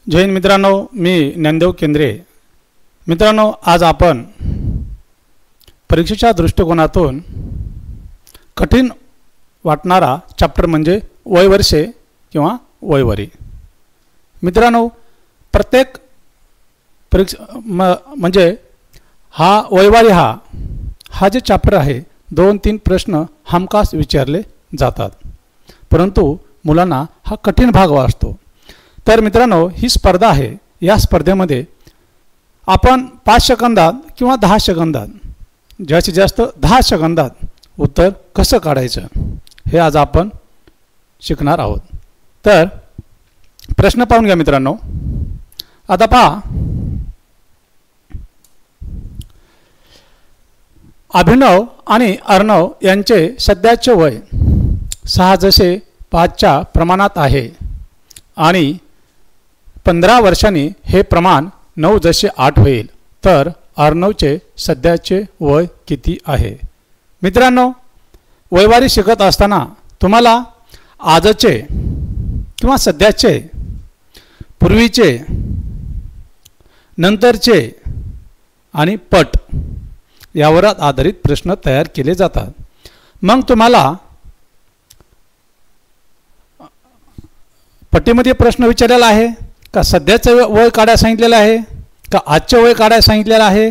जय हिंद मित्रांनो, मी ज्ञानदेव केंद्रे. मित्रांनो, आज आपण परीक्षेच्या दृष्टिकोनातून कठीण वाटणारा चॅप्टर म्हणजे वयवर्षे किंवा वयवरी. मित्रांनो, प्रत्येक म्हणजे हा वयवारी हा जे चॅप्टर आहे 2-3 प्रश्न हमखास विचारले जातात, परंतु मुलांना हा कठीण भाग वाटतो. तर मित्रांनो, ही स्पर्धा आहे. या स्पर्धेमध्ये आपण 5 सेकंदात किंवा 10 सेकंदात, जास्तीत जास्त 10 सेकंदात उत्तर कसं काढायचं हे आज आपण शिकणार आहोत. तर प्रश्न पाहून घ्या मित्रांनो. आता पहा, अभिनव आणि अर्णव यांचे सध्याचे वय 6:5च्या प्रमाणात आहे आणि 15 वर्षांनी हे प्रमाण 9:8 होईल. तर अर्णवचे सध्याचे वय किती आहे? मित्रांनो, वयवारी शिकत असताना तुम्हाला आजचे किंवा सध्याचे, पूर्वीचे, नंतरचे आणि पट यावर आधारित प्रश्न तयार केले जातात. मग तुम्हाला पट्टीमध्ये प्रश्न विचारलेला आहे का सध्याचं वय काढायला सांगितलेलं आहे, का आजचं वय काढायला सांगितलेलं आहे,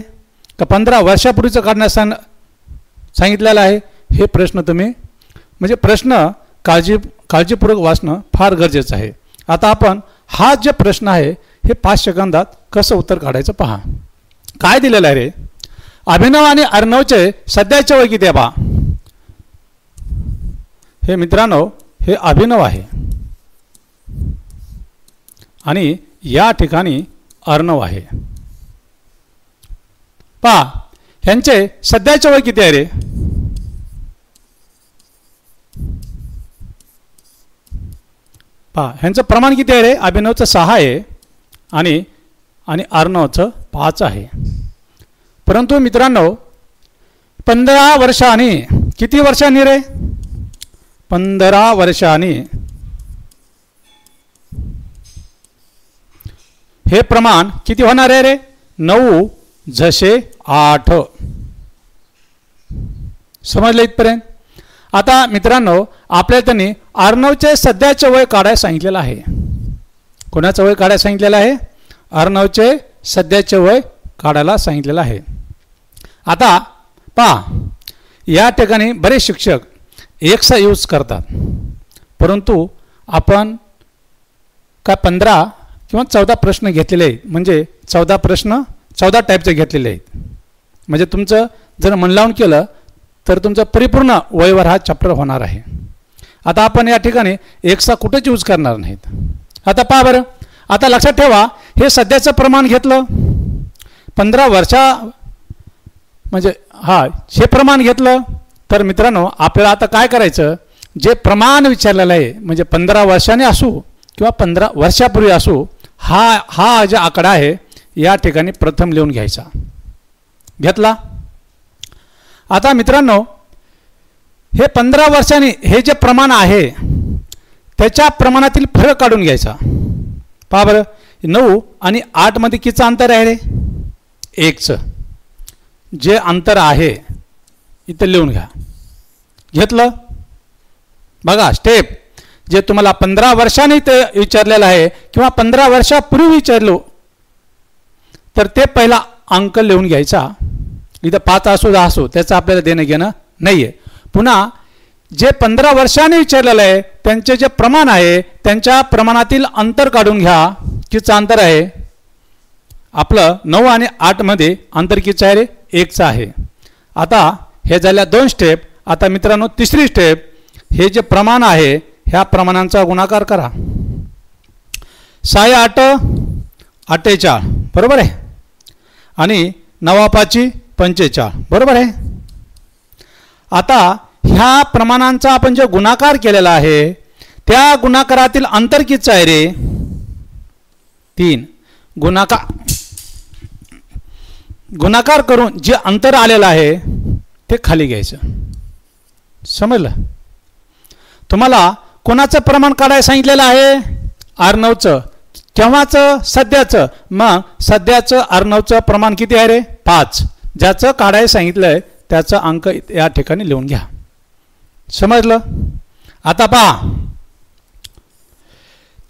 का 15 वर्षापूर्वीचं काढण्यास सांगितलेलं आहे, हे प्रश्न तुम्ही म्हणजे प्रश्न काळजीपूर्वक वाचणं फार गरजेचं आहे. आता आपण हा जे प्रश्न आहे हे 5 सेकंदात कसं उत्तर काढायचं पहा. काय दिलेलं आहे रे? अभिनव आणि अर्णवचे सध्याचे वय किती आहे पहा. हे मित्रांनो, हे अभिनव आहे आणि या ठिकाणी अर्णव आहे. पहा, ह्यांचे सध्याचे वय किती आहे रे? पहा, ह्यांचं प्रमाण किती आहे रे? अभिनवचं 6 आहे आणि अर्णवचं 5 आहे. परंतु मित्रांनो, 15 वर्षांनी, किती वर्षांनी रे? 15 वर्षांनी हे प्रमाण किती होणार आहे रे? 9:8. समजलं इथपर्यंत? आता मित्रांनो, आपल्याला त्यांनी अर्णवचे सध्याचे वय काढायला सांगितलेलं आहे. कोणाचं वय काढायला सांगितलेलं आहे? अर्णवचे सध्याचे वय काढायला सांगितलेलं आहे. आता पहा, या ठिकाणी बरेच शिक्षक एकसा यूज करतात, परंतु आपण काय 15 किंवा 14 प्रश्न घेतलेले आहेत. म्हणजे 14 प्रश्न 14 टाईपचे घेतलेले आहेत. म्हणजे तुमचं जर मन लावून केलं तर तुमचं परिपूर्ण वयवर हा चॅप्टर होणार आहे. आता आपण या ठिकाणी एकसा कुठेच यूज करणार नाहीत. आता पहा बरं, आता लक्षात ठेवा, हे सध्याचं प्रमाण घेतलं 15 वर्षा म्हणजे हे प्रमाण घेतलं. तर मित्रांनो, आपल्याला आता काय करायचं, जे प्रमाण विचारलेलं आहे म्हणजे 15 वर्षांनी असू किंवा 15 वर्षापूर्वी असू, हा जो आकडा आहे या ठिकाणी प्रथम लिहून घ्यायचा. घेतला. आता मित्रांनो, हे 15 वर्षांनी हे जे प्रमाण आहे त्याच्या प्रमाणातील फरक काढून घ्यायचा. पहा बरं, 9 आणि 8 मध्ये कितीचं अंतर आहे रे? 1चं. जे अंतर आहे इथं लिहून घ्या. घेतलं. बघा, स्टेप जे तुम्हाला 15 वर्षांनी ते विचारलेलं आहे किंवा 15 वर्षापूर्वी विचारलो तर ते पहिला अंक लिहून घ्यायचा. इथं 5 असो 10 असो त्याचं आपल्याला देणं घेणं नाही आहे. पुन्हा जे 15 वर्षांनी विचारलेलं आहे त्यांचे जे प्रमाण आहे त्यांच्या प्रमाणातील अंतर काढून घ्या. कितीचं अंतर आहे? आपलं 9 आणि 8 मध्ये अंतर कितीचं आहे रे? 1चं आहे. आता हे झाल्या 2 स्टेप. आता मित्रांनो, तिसरी स्टेप, हे जे प्रमाण आहे ह्या प्रमाणांचा गुणाकार करा. 6 8 48 बरोबर आहे आणि 9 5 45 बरोबर आहे. आता ह्या प्रमाणांचा आपण जो गुणाकार केलेला आहे त्या गुणाकारातील अंतर कितीचं आहे रे? 3. गुणाकार करून जे अंतर आलेलं आहे ते खाली घ्यायचं. समजलं? तुम्हाला कोणाचं प्रमाण काढायला सांगितलेलं आहे? अर्णवचं. केव्हाचं? सध्याचं. मग सध्याचं अर्णवचं प्रमाण किती आहे रे? 5. ज्याचं काढायला सांगितलंय त्याचा अंक या ठिकाणी लिहून घ्या. समजलं? आता पहा,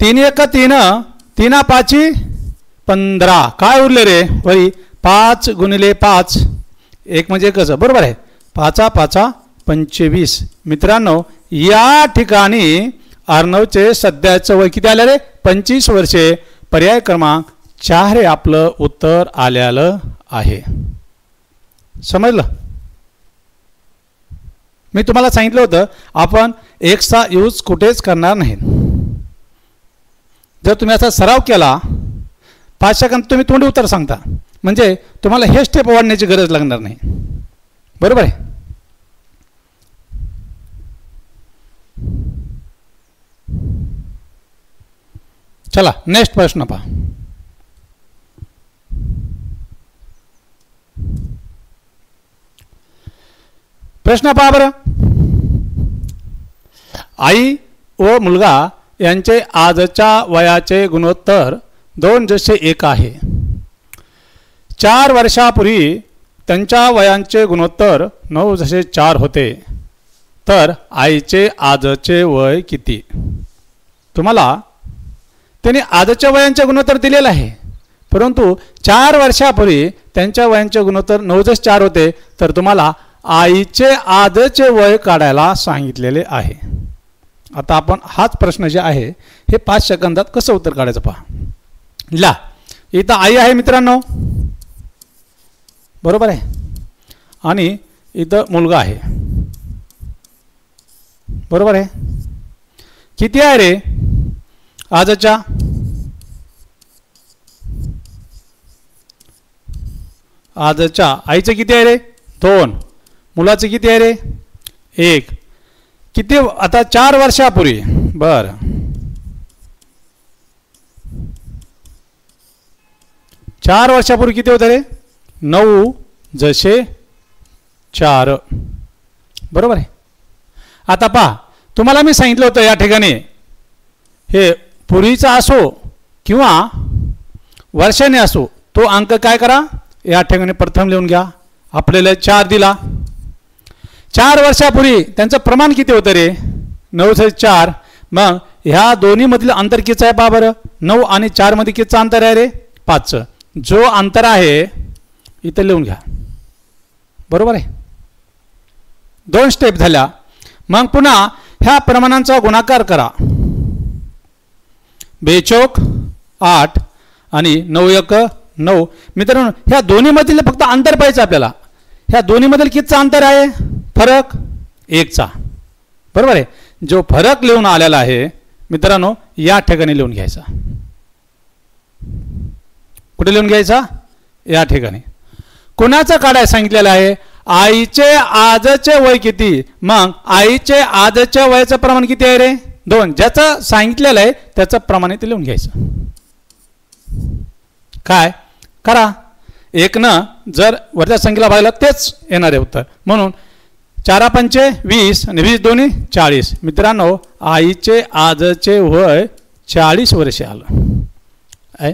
3 1 3, 3 5 15. काय उरले रे? वरी 5 गुणिले 5, 1 म्हणजे कसं? बरोबर आहे. 5 5 25. मित्रांनो, या ठिकाणी अर्णवचे सध्याचं वय किती आलं रे? 25 वर्षे. पर्याय क्रमांक 4 हे आपलं उत्तर आलेलं आहे. समजलं? मी तुम्हाला सांगितलं होतं आपण एक्सचा यूज कुठेच करणार नाही. जर तुम्ही असा सराव केला 5 सेकंद तुम्ही तोंडी उत्तर सांगता, म्हणजे तुम्हाला हे स्टेप वाढण्याची गरज लागणार नाही. बरोबर आहे? चला नेक्स्ट प्रश्न पहा. प्रश्न पहा बरं. आई व मुलगा यांचे आजच्या वयाचे गुणोत्तर 2:1 आहे. 4 वर्षापूर्वी त्यांच्या वयांचे गुणोत्तर 9:4 होते. तर आईचे आजचे वय किती? तुम्हाला त्यांनी आजच्या वयांचे गुणोत्तर दिलेलं आहे, परंतु 4 वर्षापूर्वी त्यांच्या वयांचे गुणोत्तर 9:4 होते. तर तुम्हाला आईचे आजचे वय काढायला सांगितलेले आहे. आता आपण हाच प्रश्न जे आहे हे 5 सेकंदात कसं उत्तर काढायचं पहा. ला इथं आई आहे मित्रांनो, बरोबर आहे, आणि इथं मुलगा आहे, बरोबर आहे. किती आहे रे आजच्या? आजच्या आईचं किती आहे रे? 2. मुलाचं किती आहे रे? 1. किती आता 4 वर्षापूर्वी? बरं, 4 वर्षापूर्वी किती होतं रे? 9:4. बरोबर आहे. आता पहा, तुम्हाला मी सांगितलं होतं या ठिकाणी हे पूर्वीचा असो किंवा वर्षाने असो, तो अंक काय करा या ठिकाणी प्रथम लिहून घ्या. आपल्याला 4 दिला. 4 वर्षापूर्वी त्यांचं प्रमाण किती होतं रे? 9:4. मग ह्या दोन्ही मधील अंतर किती आहे पहा बरं. 9 आणि 4 मध्ये कितीचं अंतर आहे रे? 5. जो अंतर आहे इथं लिहून घ्या. बरोबर आहे. 2 स्टेप झाल्या. मग पुन्हा ह्या प्रमाणांचा गुणाकार करा. 2 8 आणि 9 9. मित्रांनो, ह्या दोन्ही मधील फक्त अंतर पाहिजे आपल्याला. ह्या दोन्ही मधील कितीचं अंतर आहे? फरक 1चा. बरोबर आहे. जो फरक लिहून आलेला आहे मित्रांनो या ठिकाणी लिहून घ्यायचा. कुठे लिहून घ्यायचा? या ठिकाणी. कोणाचं काढायला सांगितलेलं आहे? आईचे आजचे वय किती? मग आईचे आजच्या वयाचं प्रमाण किती आहे रे? 2. ज्याचं सांगितलेलं आहे त्याचं प्रमाण इथे लिहून घ्यायचं. काय करा? 1 न जर वरच्या संख्येला भागला तेच येणार आहे उत्तर. म्हणून 4 5 20 आणि 20 दोन्ही 40. मित्रांनो, आईचे आजचे वय 40 वर्षे आलं आहे.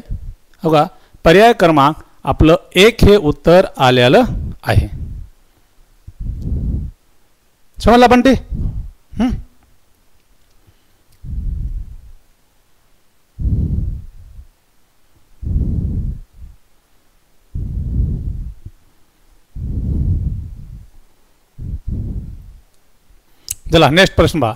हो का? पर्याय क्रमांक आपलं 1 हे उत्तर आलेलं आहे. समजला बंटी? चला नेक्स्ट प्रश्न पहा.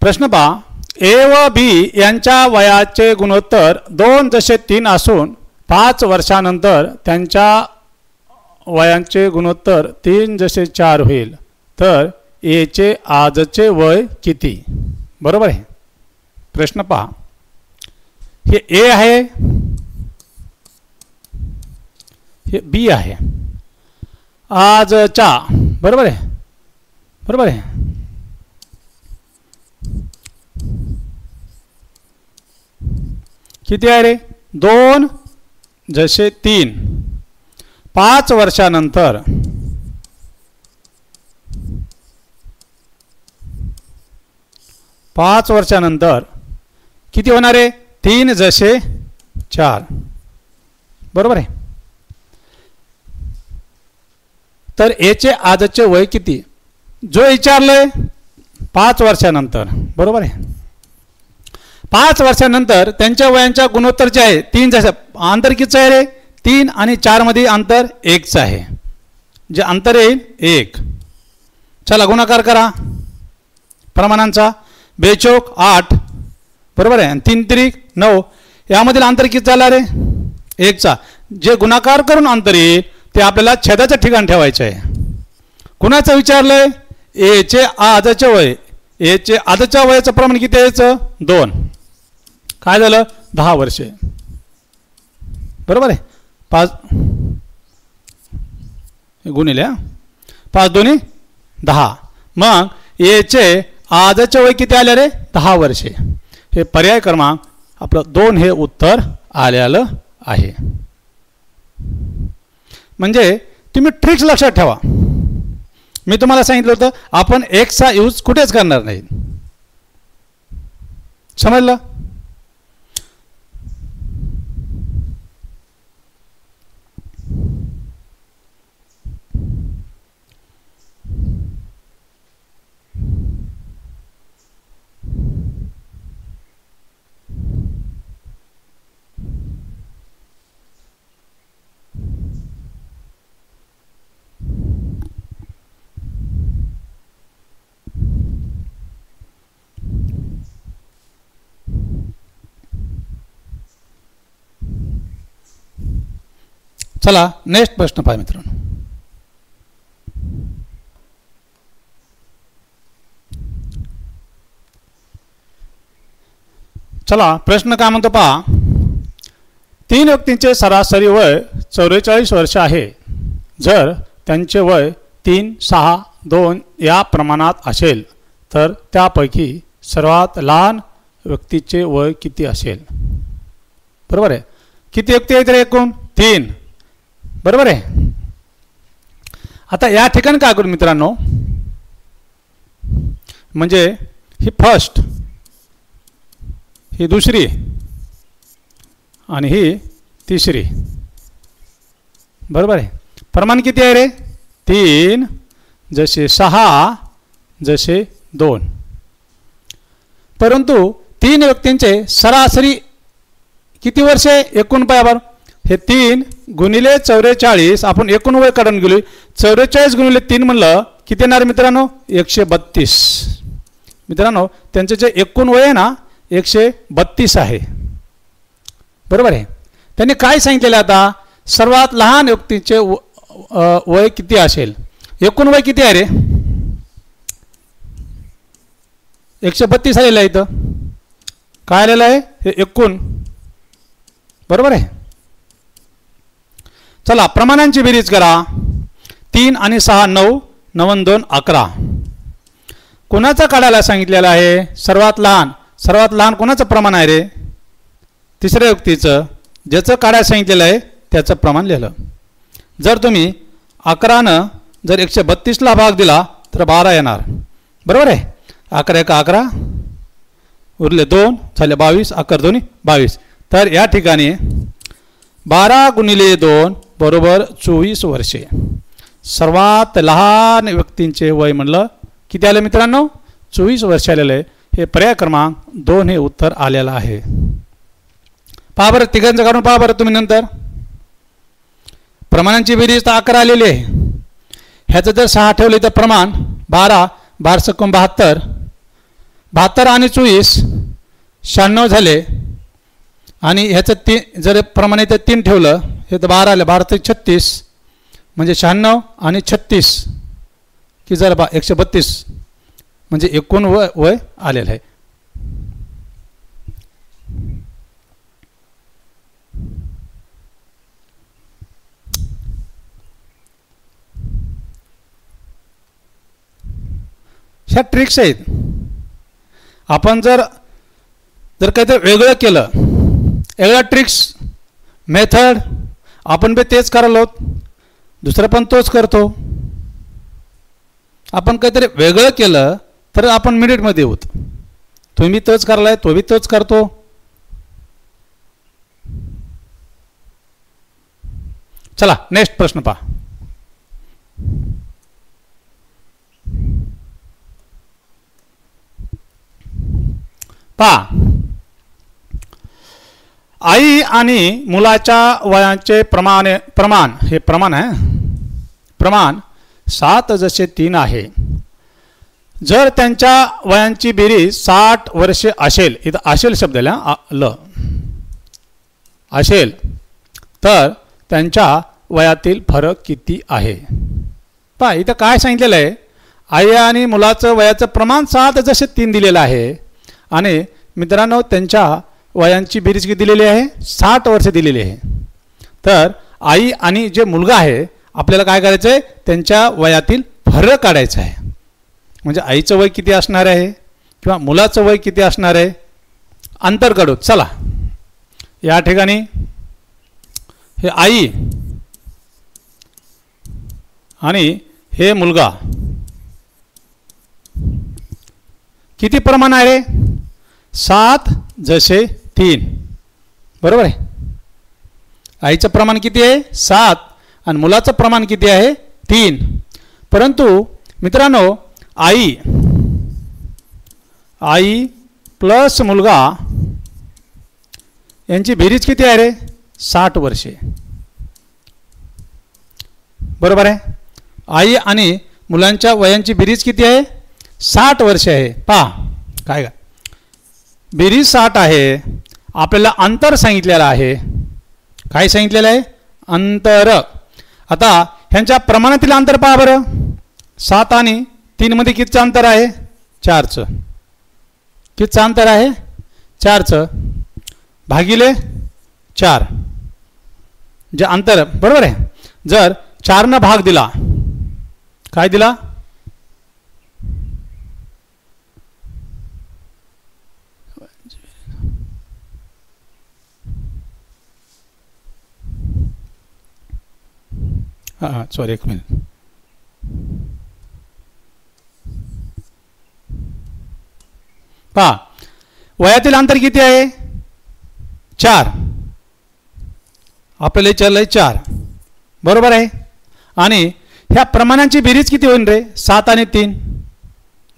प्रश्न पहा. ए व बी यांच्या वयाचे गुणोत्तर 2:3 असून 5 वर्षानंतर त्यांच्या वयांचे गुणोत्तर 3:4 होईल. तर एचे आजचे वय किती? बरोबर आहे. प्रश्न पहा. हे ए आहे, हे बी आहे. आजच्या, बरोबर आहे, बरोबर आहे. किती आहे रे? 2:3. 5 वर्षानंतर किती होणार आहे? 3 जसे 4. बरोबर आहे. तर याचे आजचे वय किती? जो विचारलंय 5 वर्षानंतर. बरोबर आहे. 5 वर्षानंतर त्यांच्या वयांच्या गुणोत्तर जे आहे 3 जसे अंतर किती आहे रे? 3 आणि 4 मध्ये अंतर 1च आहे. जे अंतर येईल 1. चला गुणाकार करा प्रमाणांचा. 2 चौक 8. बरोबर आहे. 3 त्रिक 9. यामधील अंतर किती झाला रे? 1चा. जे गुणाकार करून अंतर येईल ते आपल्याला छेदाच्या ठिकाणी ठेवायचे आहे. कुणाचं विचारलंय? एचे आजचे वय. एचे आजच्या वयाचं प्रमाण किती यायचं? 2. काय झालं? 10 वर्षे. बरोबर आहे. 5 गुणिले 5 दोन्ही 10. मग एचे आजचे वय किती आले रे? 10 वर्षे. हे पर्याय क्रमांक आपलं 2 हे उत्तर आलेलं आहे. म्हणजे तुम्ही ट्रिक्स लक्षात ठेवा. मी तुम्हाला सांगितलं होतं आपण एक्सचा यूज कुठेच करणार नाही. समजलं? चला नेक्स्ट प्रश्न पहा मित्रांनो. चला प्रश्न काय म्हणतो पहा. 3 व्यक्तींचे सरासरी वय 44 वर्ष आहे. जर त्यांचे वय 3, 6, 2 या प्रमाणात असेल तर त्यापैकी सर्वात लहान व्यक्तीचे वय किती असेल? बरोबर आहे. किती व्यक्ती आहेत रे एकूण? 3. बरोबर आहे. आता या ठिकाणी काय करू मित्रांनो, म्हणजे ही फर्स्ट, ही दुसरी आणि ही तिसरी. बरोबर आहे. प्रमाण किती आहे रे? 3 जसे 6 जसे 2. परंतु 3 व्यक्तींचे सरासरी किती वर्ष आहे एकूण पायावर? हे 3 गुणिले 44. आपण एकूण वय काढून गेलो. 44 गुणिले 3 म्हणलं किती येणार मित्रांनो? 132. मित्रांनो त्यांचे जे एकूण वय आहे ना 132 आहे. बरोबर आहे. त्यांनी काय सांगितलेलं आता? सर्वात लहान व्यक्तीचे वय किती असेल? एकूण वय किती आहे रे? 132 आलेलं आहे. इथं काय आलेलं आहे? हे एकूण. बरोबर आहे. चला प्रमाणांची बेरीज करा. 3 आणि 6 9, 9 आणि 2 11. कोणाचं काढायला सांगितलेलं आहे? सर्वात लहान. सर्वात लहान कोणाचं प्रमाण आहे रे? तिसऱ्या व्यक्तीचं. ज्याचं काढायला सांगितलेलं आहे त्याचं प्रमाण लिहिलं. जर तुम्ही 11नं जर 132ला भाग दिला तर 12 येणार. बरोबर आहे. 11 1 11 उरले 2 झाले 22. 11 2 22. तर या ठिकाणी 12 गुणिले 2 बरोबर 24 वर्षे. सर्वात लहान व्यक्तींचे वय म्हणलं किती आलं मित्रांनो? 24 वर्ष आलेलं आहे. हे पर्याय क्रमांक 2 हे उत्तर आलेलं आहे. पहा बरं तिघांचं काढून पहा बरं तुम्ही नंतर. प्रमाणांची बेरीज तर 11 आलेली आहे. ह्याचं जर 6 ठेवले तर प्रमाण 12. 12 × 72. 72 आणि 24 96 झाले. आणि ह्याचं 3 जर प्रमाण इथं 3 ठेवलं हे तर 12 आले. 12 ते 36 म्हणजे 96 आणि 36 की जर 132 म्हणजे एकूण वय आलेलं आहे. ह्या ट्रिक्स आहेत. आपण जर काहीतरी वेगळं केलं, वेगळ्या ट्रिक्स मेथड आपण बी तेच करायला आहोत. दुसरं पण तोच करतो. आपण काहीतरी वेगळं केलं तर आपण मिनिटमध्ये होत. तुम्ही तोच करलाय, तो बी तोच करतो. चला नेक्स्ट प्रश्न पहा. आई आणि मुलाच्या वयाचे प्रमाण हे प्रमाण आहे. प्रमाण 7:3 आहे. जर त्यांच्या वयांची बेरीज 60 वर्षे असेल, इथं असेल शब्द ल असेल, तर त्यांच्या वयातील फरक किती आहे. पहा इथं काय सांगितलेलं आहे, आई आणि मुलाचं वयाचं प्रमाण 7:3 दिलेलं आहे आणि मित्रांनो त्यांच्या वयांची बेरीज किती दिलेली आहे, 60 वर्ष दिलेली आहे. तर आई आणि जे मुलगा आहे आपल्याला काय करायचं आहे, त्यांच्या वयातील फरक काढायचा आहे. म्हणजे आईचं वय किती असणार आहे किंवा मुलाचं वय किती असणार आहे, अंतर काढू. चला या ठिकाणी हे आई आणि हे मुलगा किती प्रमाण आहे, 7:3 बरोबर आहे. आईचं प्रमाण किती आहे 7 आणि मुलाचं प्रमाण किती आहे 3. परंतु मित्रांनो आई प्लस मुलगा यांची बेरीज किती आहे रे, 60 वर्षे बरोबर आहे. आई आणि मुलांच्या वयांची बेरीज किती आहे, 60 वर्षे आहे. पहा काय बेरीज 60 आहे. आपल्याला अंतर सांगितलेलं आहे. काय सांगितलेलं आहे, अंतर. आता ह्यांच्या प्रमाणातील अंतर पहा बरं. 7 आणि 3 मध्ये कितीचं अंतर आहे, 4चं. कितीचं अंतर आहे, 4चं भागिले 4 जे अंतर बरोबर आहे. जर 4 भाग दिला, काय दिला, सॉरी एक मिनिट. पहा वयातील अंतर किती आहे, 4. आपल्याला विचारलंय 4 बरोबर आहे. आणि ह्या प्रमाणांची बेरीज किती होईल रे, 7 आणि 3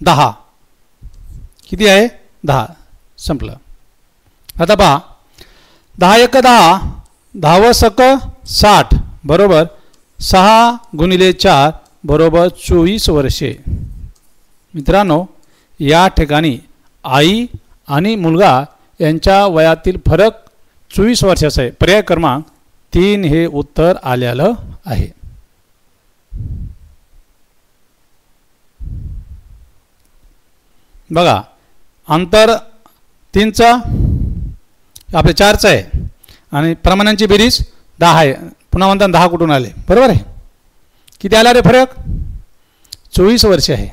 10. किती आहे 10. संपलं. आता पहा 10 × 10 10 सक 60 बरोबर 6 × 4 बरोबर 24 वर्षे. मित्रांनो या ठिकाणी आई आणि मुलगा यांच्या वयातील फरक 24 वर्षाचा आहे. पर्याय क्रमांक 3 हे उत्तर आलेलं आहे. बघा अंतर 3चं आपले 4चं आहे आणि प्रमाणांची बेरीज 10 आहे. पुन्हा म्हणता 10 कुठून आले बरोबर आहे. किती आला रे फरक, 24 वर्षे आहे.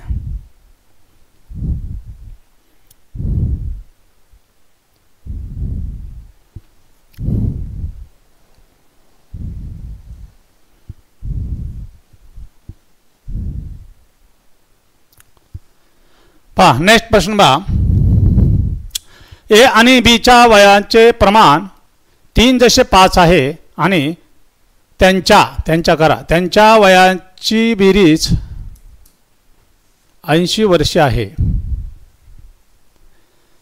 पहा नेक्स्ट प्रश्न पहा. ए आणि बीच्या वयाचे प्रमाण 3:5 आहे आणि त्यांच्या वयाची बेरीज 80 वर्षे आहे.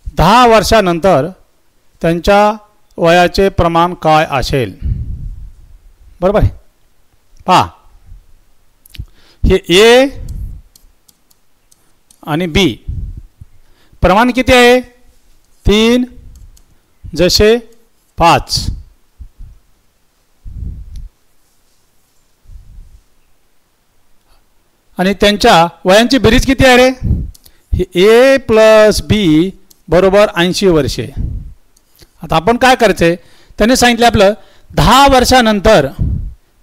10 वर्षानंतर त्यांच्या वयाचे प्रमाण काय असेल बरोबर आहे. पहा हे ए आणि बी प्रमाण किती आहे, 3:5. आणि त्यांच्या वयांची बेरीज किती आहे रे, हे ए प्लस बी बरोबर 80 वर्षे. आता आपण काय करायचं, त्याने सांगितलं आपलं 10 वर्षानंतर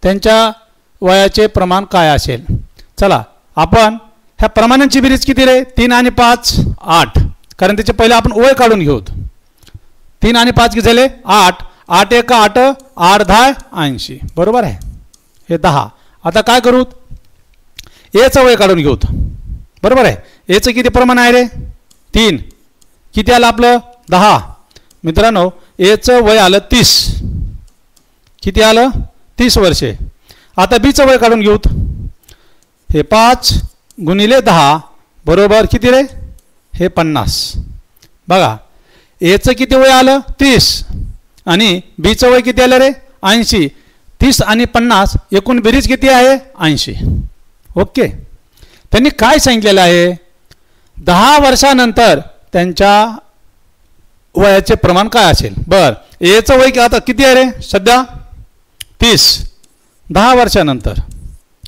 त्यांच्या वयाचे प्रमाण काय असेल. चला आपण ह्या प्रमाणांची बेरीज किती रे, 3 आणि 5 8. कारण त्याचे पहिले आपण वय काढून घेऊ. 3 आणि 5 किती झाले 8. 8 × 8 8 10 80 बरोबर आहे. हे 10 आता काय करू, एचं वय काढून घेऊ. बरोबर आहे. एचं किती प्रमाण आहे रे, 3. किती आलं आपलं 10. मित्रांनो एचं वय आलं 30. किती आलं 30 वर्षे. आता बीचं वय काढून घेऊ. हे 5 गुणिले 10 बरोबर किती रे, हे 50. बघा एचं किती वय आलं 30 आणि बीचं वय किती आलं रे 80. 30 आणि 50 एकूण बेरीज किती आहे 80. ओके. त्यांनी काय सांगितलेलं आहे, 10 वर्षानंतर त्यांच्या वयाचे प्रमाण काय असेल. बर एचं वय आता किती आहे रे सध्या 30. 10 वर्षानंतर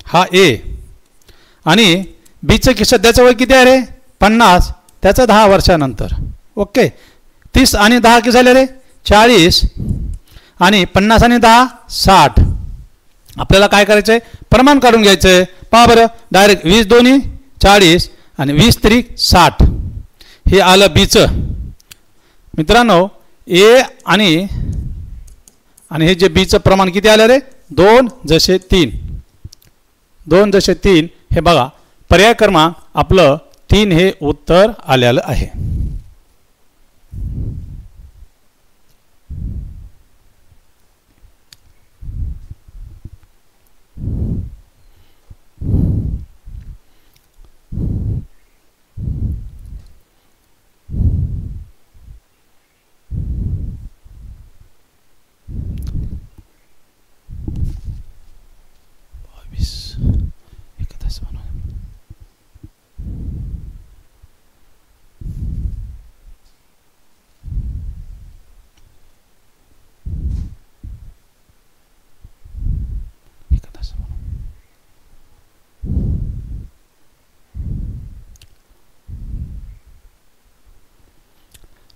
हा ए आणि बीचं सध्याचं वय किती आहे रे 50, त्याचं 10 वर्षानंतर. ओके. 30 आणि 10 किती झाले रे 40 आणि 50 आणि 10 60. आपल्याला काय करायचं आहे, प्रमाण काढून घ्यायचं आहे. पहा बरं डायरेक्ट 20 दोन्ही 40 आणि 20 त्रिक 60. हे आलं बीचं. मित्रांनो ए आणि हे जे बीचं प्रमाण किती आलं रे 2 जसे 3. 2 जसे 3 हे बघा पर्याय क्रमांक आपलं 3 हे उत्तर आलेलं आहे.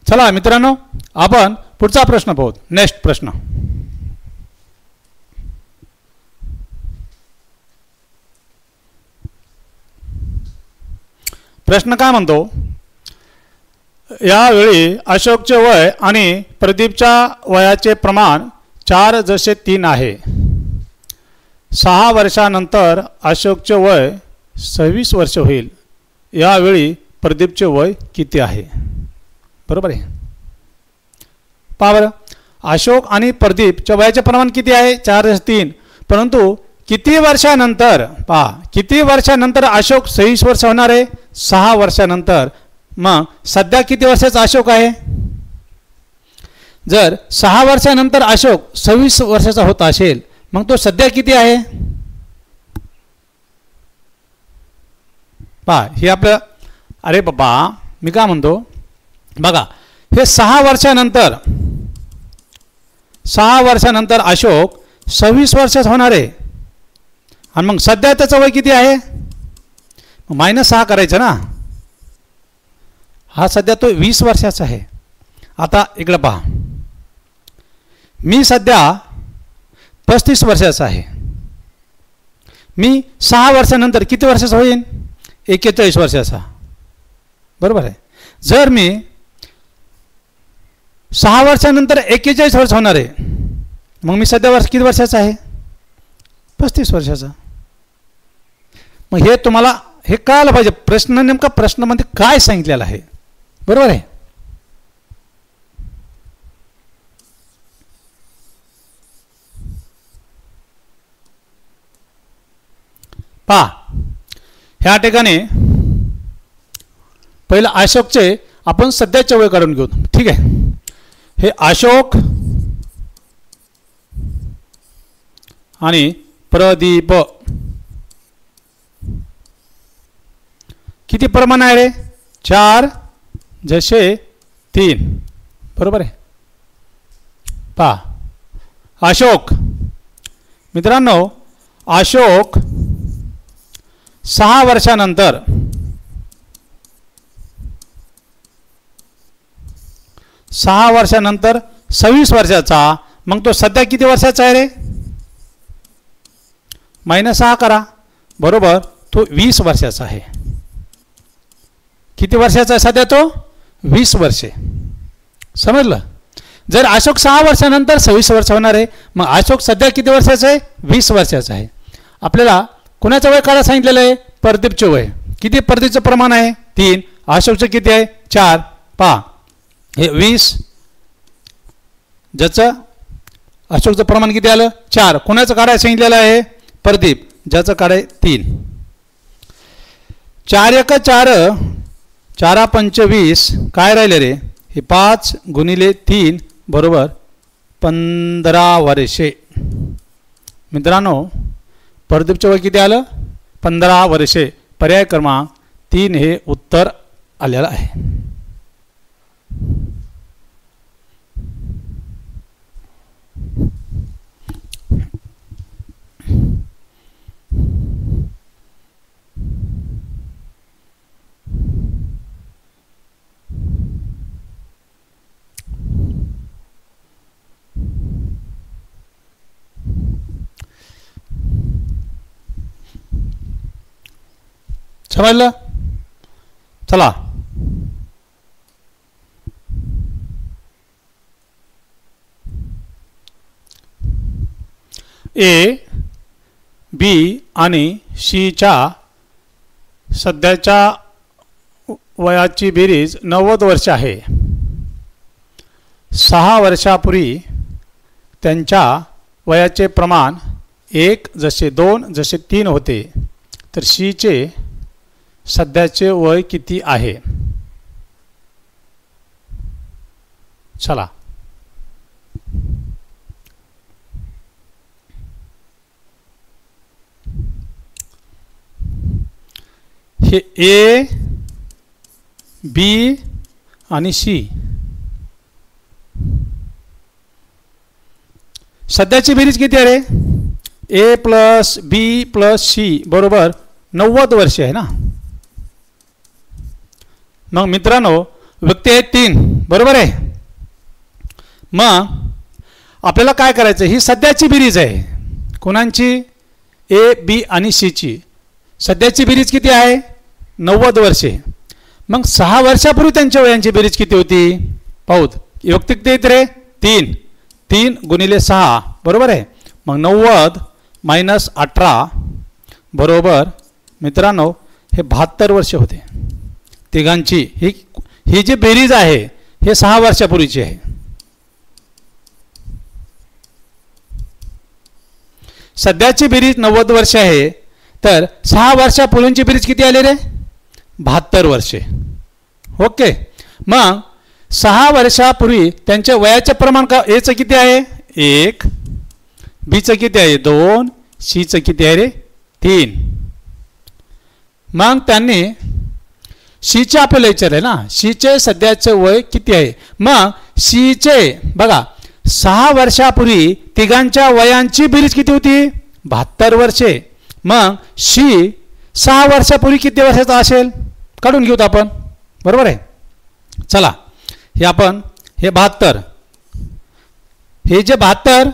चला मित्रांनो आपण पुढचा प्रश्न पाहू. नेक्स्ट प्रश्न. प्रश्न काय म्हणतो, यावेळी अशोकचे वय आणि प्रदीपच्या वयाचे प्रमाण 4 जसे 3 आहे. 6 वर्षानंतर अशोकचे वय 26 वर्ष होईल. यावेळी प्रदीपचे वय किती आहे. बरोबर आहे. पहा बरं अशोक आणि प्रदीपच्या वयाचे प्रमाण किती आहे 4 जसे 3. परंतु किती वर्षानंतर, पहा किती वर्षानंतर अशोक 26 वर्ष होणार आहे 6 वर्षानंतर. मग सध्या किती वर्षाचा अशोक आहे. जर 6 वर्षानंतर अशोक 26 वर्षाचा होत असेल मग तो सध्या किती आहे. पहा हे आपलं, अरे बाबा मी काय म्हणतो बघा हे 6 वर्षानंतर अशोक 26 वर्षाचा होणार आहे आणि मग सध्या त्याचं वय किती आहे -6 करायचं ना. हा सध्या तो 20 वर्षाचा आहे. आता इकडं पहा मी सध्या 35 वर्षाचा आहे. मी 6 वर्षानंतर किती वर्षाचा होईन 41 वर्षाचा. बरोबर आहे. जर मी 6 वर्षानंतर 41 वर्ष होणार आहे मग मी सध्या किती वर्षाचा आहे 35 वर्षाचा. मग हे तुम्हाला हे कळायला पाहिजे प्रश्न नेमका प्रश्नामध्ये काय सांगितलेलं आहे. बरोबर आहे. पहा ह्या ठिकाणी पहिलं अशोकचे आपण सध्याचे वय काढून घेऊ. ठीक आहे. हे अशोक आणि प्रदीप किती प्रमाण आहे रे 4 जसे 3. बरोबर आहे. पहा अशोक, मित्रांनो अशोक 6 वर्षानंतर 26 वर्षाचा. मग तो सध्या किती वर्षाचा आहे रे -6 करा. बरोबर तो 20 वर्षाचा आहे. किती वर्षाचा आहे सध्या तो 20 वर्षे. समजलं. जर अशोक 6 वर्षानंतर 26 वर्ष होणार आहे मग अशोक सध्या किती वर्षाचा आहे 20 वर्षाचा आहे. आपल्याला कुणाचं वय काढायला सांगितलेलं आहे? प्रदीपचे वय. किती प्रदीपचं प्रमाण आहे? 3. अशोकचं किती आहे? 4. पहा हे 20, ज्याचं अशोकचं प्रमाण किती आलं? 4. कुणाचं काढायला सांगितलेलं आहे? प्रदीप, ज्याचं काढाय 3. 4 × 4 4 × 5 = 20. काय राहिले रे? हे 5 × 3 बरोबर 15 वर्षे. मित्रांनो प्रदीपचं वय किती आलं? 15 वर्षे. पर्याय क्रमांक 3 हे उत्तर आलेलं आहे. समजलं? चला ए, बी आणि सीच्या सध्याच्या वयाची बेरीज 90 वर्ष आहे. 6 वर्षापूर्वी त्यांच्या वयाचे प्रमाण 1 जसे 2 जसे 3 होते, तर सीचे सध्याचे वय किती आहे? चला हे ए, बी आणि सी सध्याची बेरीज किती आहे रे? ए प्लस बी प्लस सी बरोबर 90 वर्षे आहे ना. मग मित्रांनो व्यक्ती आहेत 3 बरोबर आहे. मग आपल्याला काय करायचं? ही सध्याची बेरीज आहे. कोणाची? ए, बी आणि सीची सध्याची बेरीज किती आहे? 90 वर्षे. मग 6 वर्षापूर्वी त्यांच्या वयांची बेरीज किती होती? पाहूत. व्यक्ती किती आहेत रे? 3. 3 × 6 बरोबर आहे. मग 90 - 18 बरोबर मित्रांनो हे 72 वर्ष होते तिघांची. ही जी बेरीज आहे हे 6 वर्षापूर्वीची आहे. सध्याची बेरीज 90 वर्ष आहे, तर 6 वर्षापूर्वीची बेरीज किती आली रे? 72 वर्षे. ओके. मग 6 वर्षापूर्वी त्यांच्या वयाचे प्रमाण का? एचं किती आहे? 1. बीचं किती आहे? 2. सीचं किती आहे रे? 3. मग त्यांनी सीचे आपल्याला विचारले ना, सीचे सध्याचे वय किती आहे? मग सीचे बघा 6 वर्षापूर्वी तिघांच्या वयांची बेरीज किती होती? 72 वर्षे. मग सी 6 वर्षापूर्वी किती वर्षाचा असेल? काढून घेऊत आपण बरोबर आहे. चला हे आपण हे 72 हे जे 72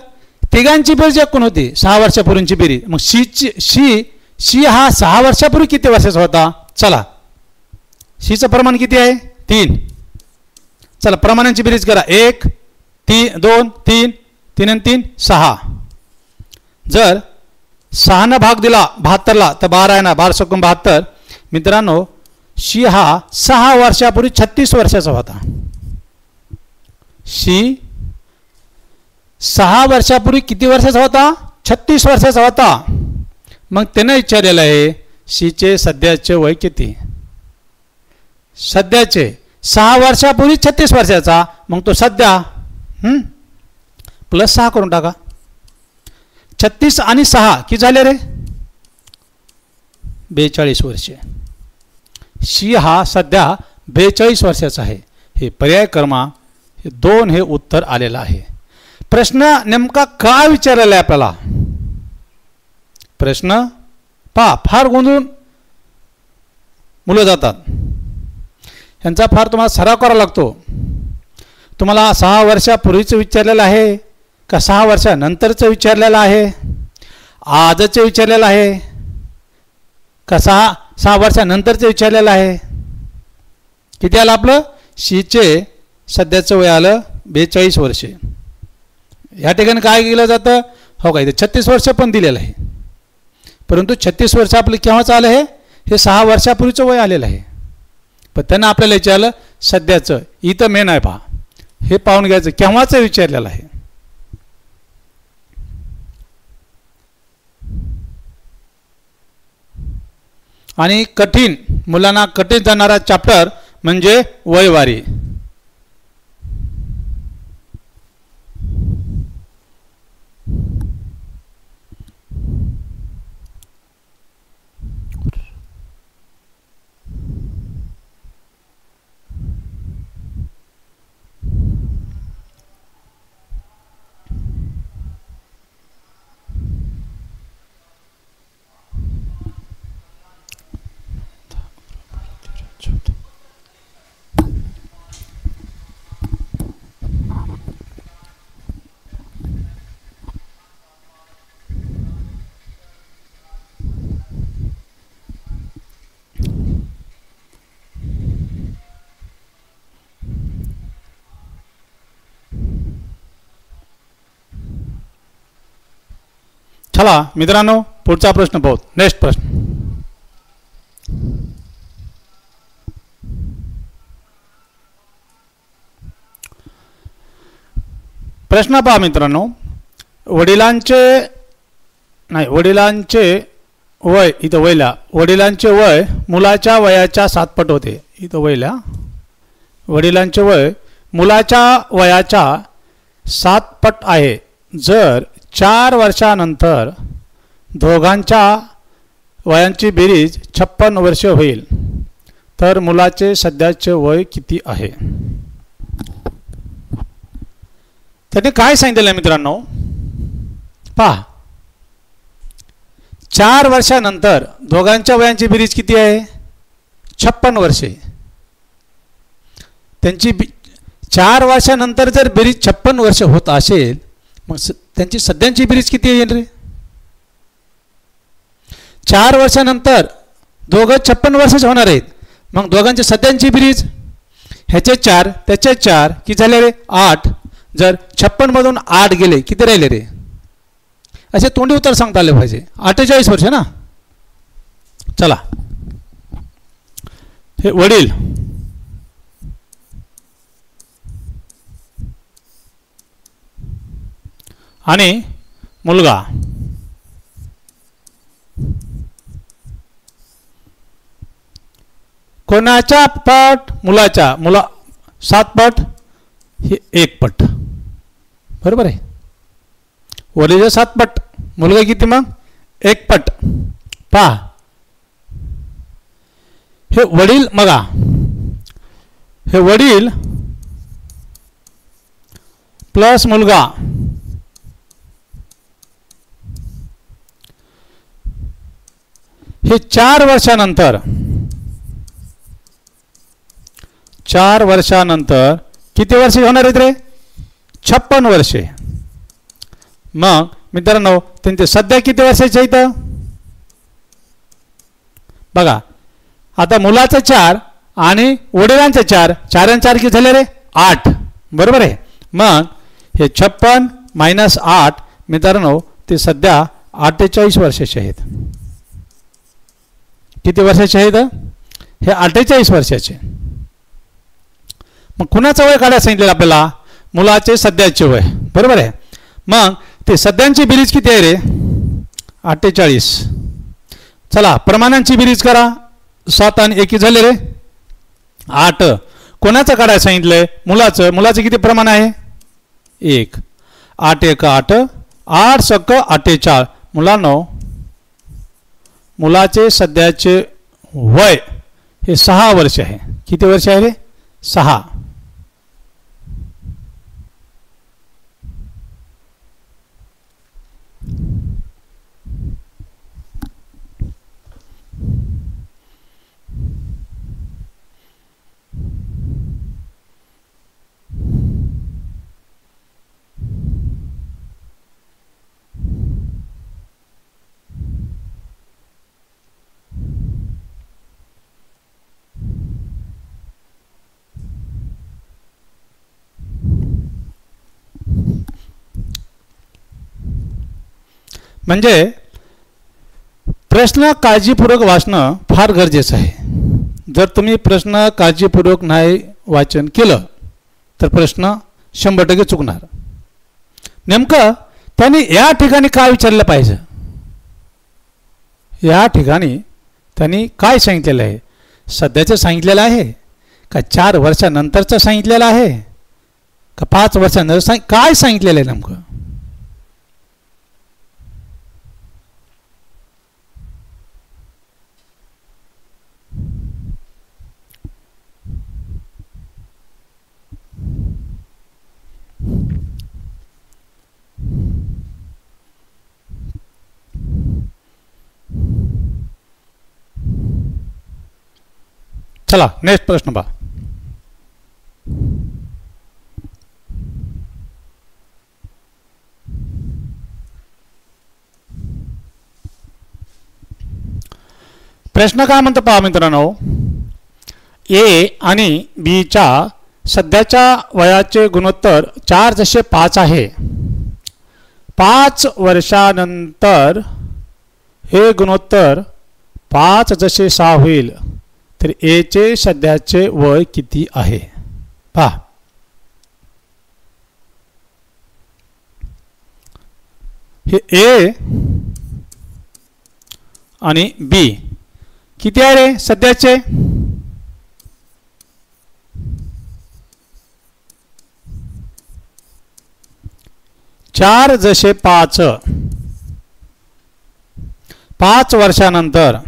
तिघांची बेरीज एकूण होती 6 वर्षापूर्वीची बेरीज. मग सी हा 6 वर्षापूर्वी किती वर्षाचा होता? चला सीचं प्रमाण किती आहे? 3. चला प्रमाणांची बेरीज करा. 1, 3, 2, 3, 3 आणि 3 6. जर 6 भाग दिला 72ला तर 12 आहे ना. 12 × 72. मित्रांनो सी हा 6 वर्षापूर्वी 36 वर्षाचा होता. सी 6 वर्षापूर्वी किती वर्षाचा होता? 36 वर्षाचा होता. मग त्यानं विचारलेलं आहे सीचे सध्याचे वय किती? सध्याचे 6 वर्षापूर्वी 36 वर्षाचा. मग तो सध्या +6 करून टाका. 36 आणि 6 किती झाले रे? 42 वर्षे. सी हा सध्या 42 वर्षाचा आहे. हे पर्याय क्रमांक 2 हे उत्तर आलेलं आहे. प्रश्न नेमका काय विचारलेला आहे आपल्याला? प्रश्न पहा फार गोंधळून मुलं जातात. यांचा फार तुम्हाला सराव करावा लागतो. तुम्हाला 6 वर्षापूर्वीचं विचारलेलं आहे का 6 वर्षानंतरचं विचारलेलं आहे? आजचं विचारलेलं आहे का 6 वर्षानंतरचं विचारलेलं आहे? किती आलं आपलं? सीचे सध्याचं वय आलं 42 वर्षे. या ठिकाणी काय केलं जातं? हो का, इथे 36 वर्ष पण दिलेलं आहे. परंतु 36 वर्ष आपलं केव्हाचं आलं हे 6 वर्षापूर्वीचं वय आलेलं आहे. पण त्यांना आपल्याला विचारलं सध्याचं, इथं मेन आहे पहा, हे पाहून घ्यायचं केव्हाचं विचारलेलं आहे. आणि कठीण, मुलांना कठीण जाणारा चॅप्टर म्हणजे वयवारी. चला मित्रांनो, पुढचा प्रश्न पाहू. नेक्स्ट प्रश्न. प्रश्न पहा मित्रांनो, वडिलांचे वय, इथं वयला वडिलांचे वय मुलाच्या वयाच्या 7 पट होते. इथं वयला वडिलांचे वय मुलाच्या वयाच्या 7 पट आहे. जर 4 वर्षानंतर दोघांच्या वयांची बेरीज 56 वर्ष होईल तर मुलाचे सध्याचे वय किती आहे? त्याने काय सांगितलेलं आहे मित्रांनो, पहा, 4 वर्षानंतर दोघांच्या वयांची बेरीज किती आहे? 56 वर्षे. त्यांची 4 वर्षानंतर जर बेरीज 56 वर्ष होत असेल, मग त्यांची सध्याची बेरीज किती येईल रे? 4 वर्षानंतर दोघं 56 वर्षाचे होणार आहेत, मग दोघांची सध्याची बेरीज ह्याचे 4 त्याचे 4 किती झाले रे? 8. जर 56 मधून 8 गेले किती राहिले रे? असे तोंडी उत्तर सांगता आले पाहिजे. 48 वर्ष ना. चला, हे वडील आणि मुलगा कोणाच्या पट? मुलाच्या. 7 पट, हे 1 पट. बरोबर आहे. वडील 7 पट, मुलगा किती मग? 1 पट. पहा, हे वडील, बघा, हे वडील प्लस मुलगा हे 4 वर्षानंतर किती वर्ष होणार आहेत रे? 56 वर्षे. मग मित्रांनो, त्यांचे सध्या किती वर्षाचे आहेत? बघा, आता मुलाचं 4 आणि वडिलांचे 4, 4 आणि 4 किती झाले रे? 8. बरोबर आहे. मग हे 56 - 8 मित्रांनो, ते सध्या 48 वर्षाचे आहेत. किती वर्षाचे आहेत? हे 48 वर्षाचे. मग कुणाचं वय काढायला सांगितलेलं आपल्याला? मुलाचे सध्याचे वय. बरोबर आहे. मग ते सध्यांची बेरीज किती आहे रे? 48. चला, प्रमाणांची बेरीज करा. 7 आणि 1 झाले रे? 8. कोणाचं काढायला सांगितलंय? मुलाचं किती प्रमाण आहे? 1. 8 1 8, 8 सक 48. मुलांनो, मुलाचे सध्याचे वय हे 6 वर्ष आहे. किती वर्ष आहे रे? 6. म्हणजे प्रश्न काळजीपूर्वक वाचणं फार गरजेचं आहे। जर तुम्ही प्रश्न काळजीपूर्वक नाही वाचन केलं तर प्रश्न 100% चुकणार। नेमकं त्यांनी या ठिकाणी काय विचारलं पाहिजे, या ठिकाणी त्यांनी काय सांगितलेलं आहे? सध्याचं सांगितलेलं आहे का 4 वर्षानंतरचं सांगितलेलं आहे का 5 वर्षानंतर काय सांगितलेलं आहे नेमकं? चला नेक्स्ट प्रश्न पहा। प्रश्न काय म्हणतो पहा मित्रांनो, ए आणि बी च्या सध्याच्या वयाचे गुणोत्तर 4:5 आहे। 5 वर्षानंतर हे गुणोत्तर 5:6 होईल, तर ए चे सध्याचे वय किती आहे पहा। हे ए आणि बी किती आहे रे सध्याचे? चार जसे 5 5 वर्षानंतर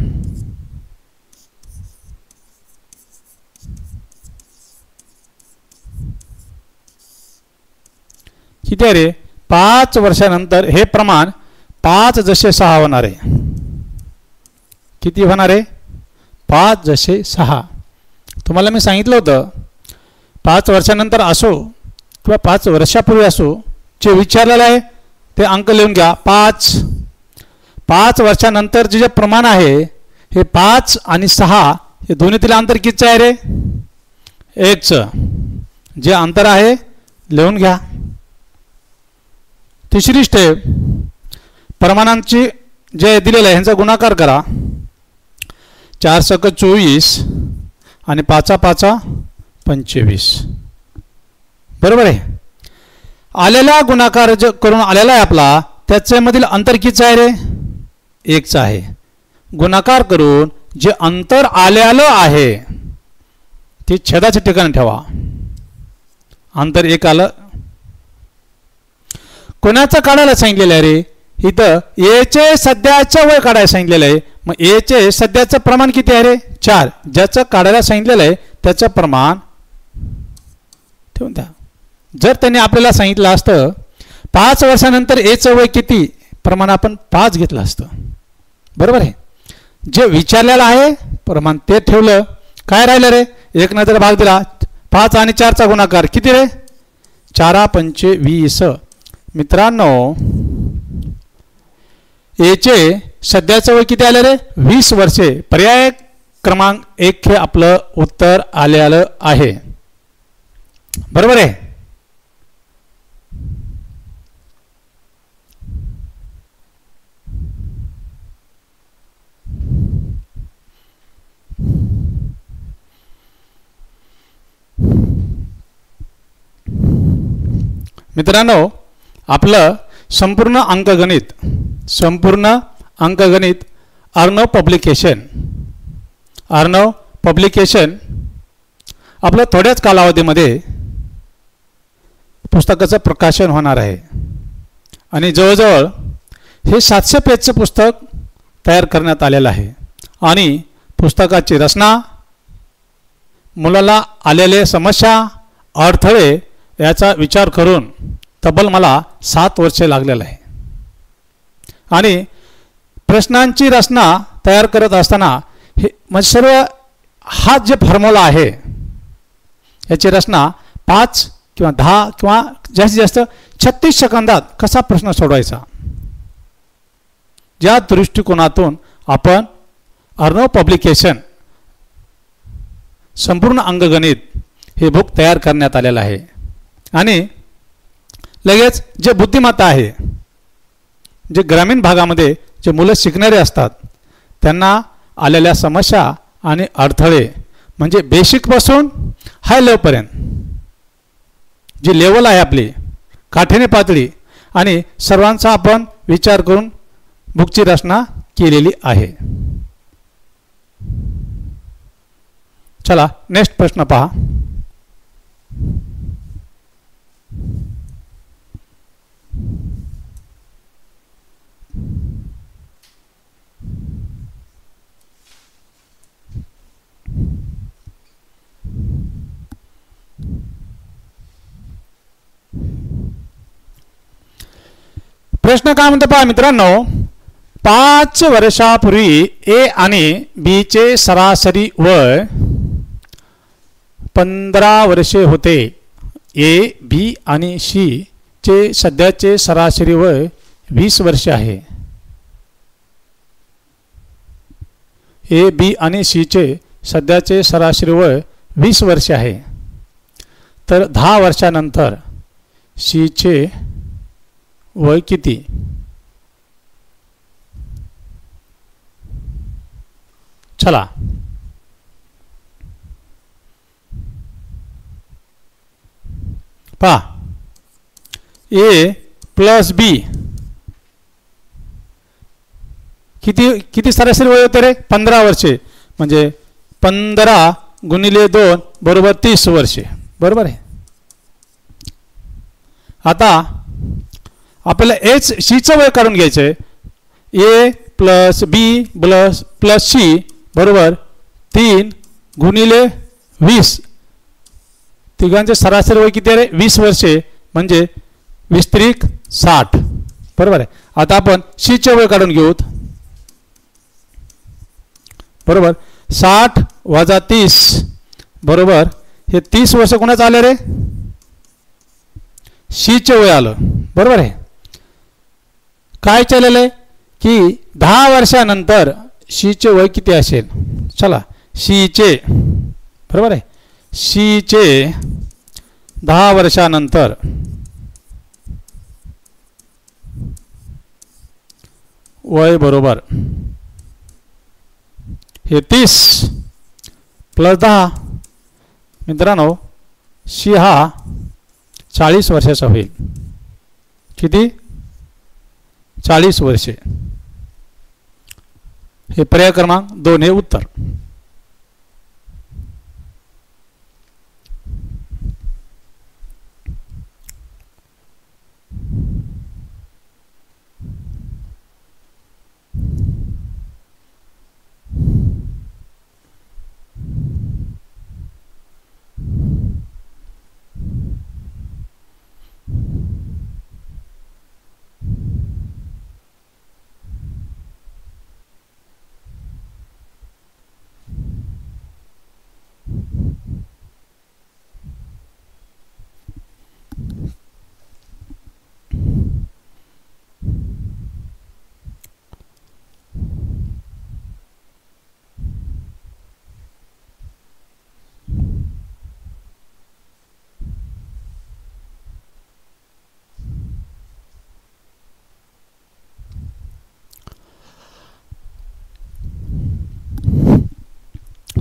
किती आहे रे? 5 वर्षानंतर हे प्रमाण 5:6 होणार आहे। किती होणार आहे? 5:6। तुम्हाला मी सांगितलं होतं 5 वर्षानंतर असो किंवा 5 वर्षापूर्वी असो, जे विचारलेलं आहे ते अंक लिहून घ्या। 5 वर्षानंतर जे प्रमाण आहे हे 5 आणि 6 हे दोन्हीतील अंतर कितीचं आहे रे? 1चं। जे अंतर आहे लिहून घ्या। तिसरी स्टेप, प्रमाणांची जे दिलेलं आहे ह्यांचा गुणाकार करा। 4 × 24 आणि 5 × 5 = 25। बरोबर आहे। आलेला गुणाकार जो करून आलेला आहे आपला, त्याच्यामधील अंतर कितीचं आहे रे? 1चं आहे। गुणाकार करून जे अंतर आलेलं आहे ते छेदाच्या ठिकाणी ठेवा। अंतर 1 आलं। कोणाचं काढायला सांगितलेलं आहे रे? इथं ए चे सध्याचं वय काढायला सांगितलेलं आहे। मग ए चे सध्याचं प्रमाण किती आहे रे? 4। ज्याचं काढायला सांगितलेलं आहे त्याचं प्रमाण ठेवून द्या। जर त्यांनी आपल्याला सांगितलं असतं 5 वर्षानंतर एचं वय किती, प्रमाण आपण 5 घेतलं असतं। बरोबर आहे। जे विचारलेलं आहे प्रमाण ते ठेवलं। काय राहिलं रे? 1 ने जर भाग दिला, 5 आणि 4चा गुणाकार किती रे? 4 × 25। मित्रांनो एचे सध्याचं वय किती आलं रे? 20 वर्षे। पर्याय क्रमांक 1 हे आपलं उत्तर आलेलं आहे। बरोबर आहे। मित्रांनो आपलं संपूर्ण अंकगणित अर्णव पब्लिकेशन आपलं थोड्याच कालावधीमध्ये पुस्तकाचं प्रकाशन होणार आहे। आणि जवळजवळ हे 700 पेजचं पुस्तक तयार करण्यात आलेलं आहे। आणि पुस्तकाची रचना, मुलाला आलेले समस्या, अडथळे याचा विचार करून तब्बल मला 7 वर्षे लागलेलं आहे। आणि प्रश्नांची रचना तयार करत असताना हे म्हणजे सर्व हा जे फॉर्म्युला आहे याची रचना 5 किंवा 10 किंवा जास्तीत जास्त 36 सेकंदात कसा प्रश्न सोडवायचा, ज्या दृष्टिकोनातून आपण अर्णव पब्लिकेशन संपूर्ण अंकगणित हे बुक तयार करण्यात आलेलं आहे। आणि लगेच जे बुद्धिमत्ता आहे, जे ग्रामीण भागामध्ये जे मुलं शिकणारे असतात त्यांना आलेल्या समस्या आणि अडथळे म्हणजे बेसिकपासून हाय लेवलपर्यंत जी लेवल आहे आपली काठिण्य पातळी आणि सर्वांचा आपण विचार करून बुकची रचना केलेली आहे. चला नेक्स्ट प्रश्न पहा. प्रश्न काय म्हणतो पहा मित्रांनो. 5 वर्षापूर्वी ए आणि बी चे सरासरी वय 15 वर्षे होते. ए बी आणि सी चे सध्याचे सरासरी वय 20 वर्षे आहे. ए बी आणि सी चे सध्याचे सरासरी वय 20 वर्षे आहे. तर 10 वर्षानंतर सी चे वय किती. चला पहा. ए प्लस बी किती सरासरी वय होते रे. 15 वर्षे म्हणजे 15 गुणिले 2 बरोबर 30 वर्षे बरोबर आहे. आता आपल्याला एच सीचं वय काढून घ्यायचं आहे. ए प्लस बी प्लस सी बरोबर 3 गुणिले 20. तिघांचे सरासरी वय किती आहे रे 20 वर्षे म्हणजे 20 त्रिक 60 बरोबर आहे. आता आपण सीचे वय काढून घेऊत बरोबर. 60 वजा 30 बरोबर हे 30 वर्ष कोणाचं आलं रे सीचे वय आलं बरोबर आहे. काय चाललेलं आहे की 10 वर्षानंतर सीचे वय किती असेल. चला सीचे बरोबर आहे. सीचे 10 वर्षानंतर वय बरोबर हे 30 प्लस 10 मित्रांनो सी हा 40 वर्षाचा होईल. किती 40 वर्षे. हे पर्याय क्रमांक 2 हे उत्तर.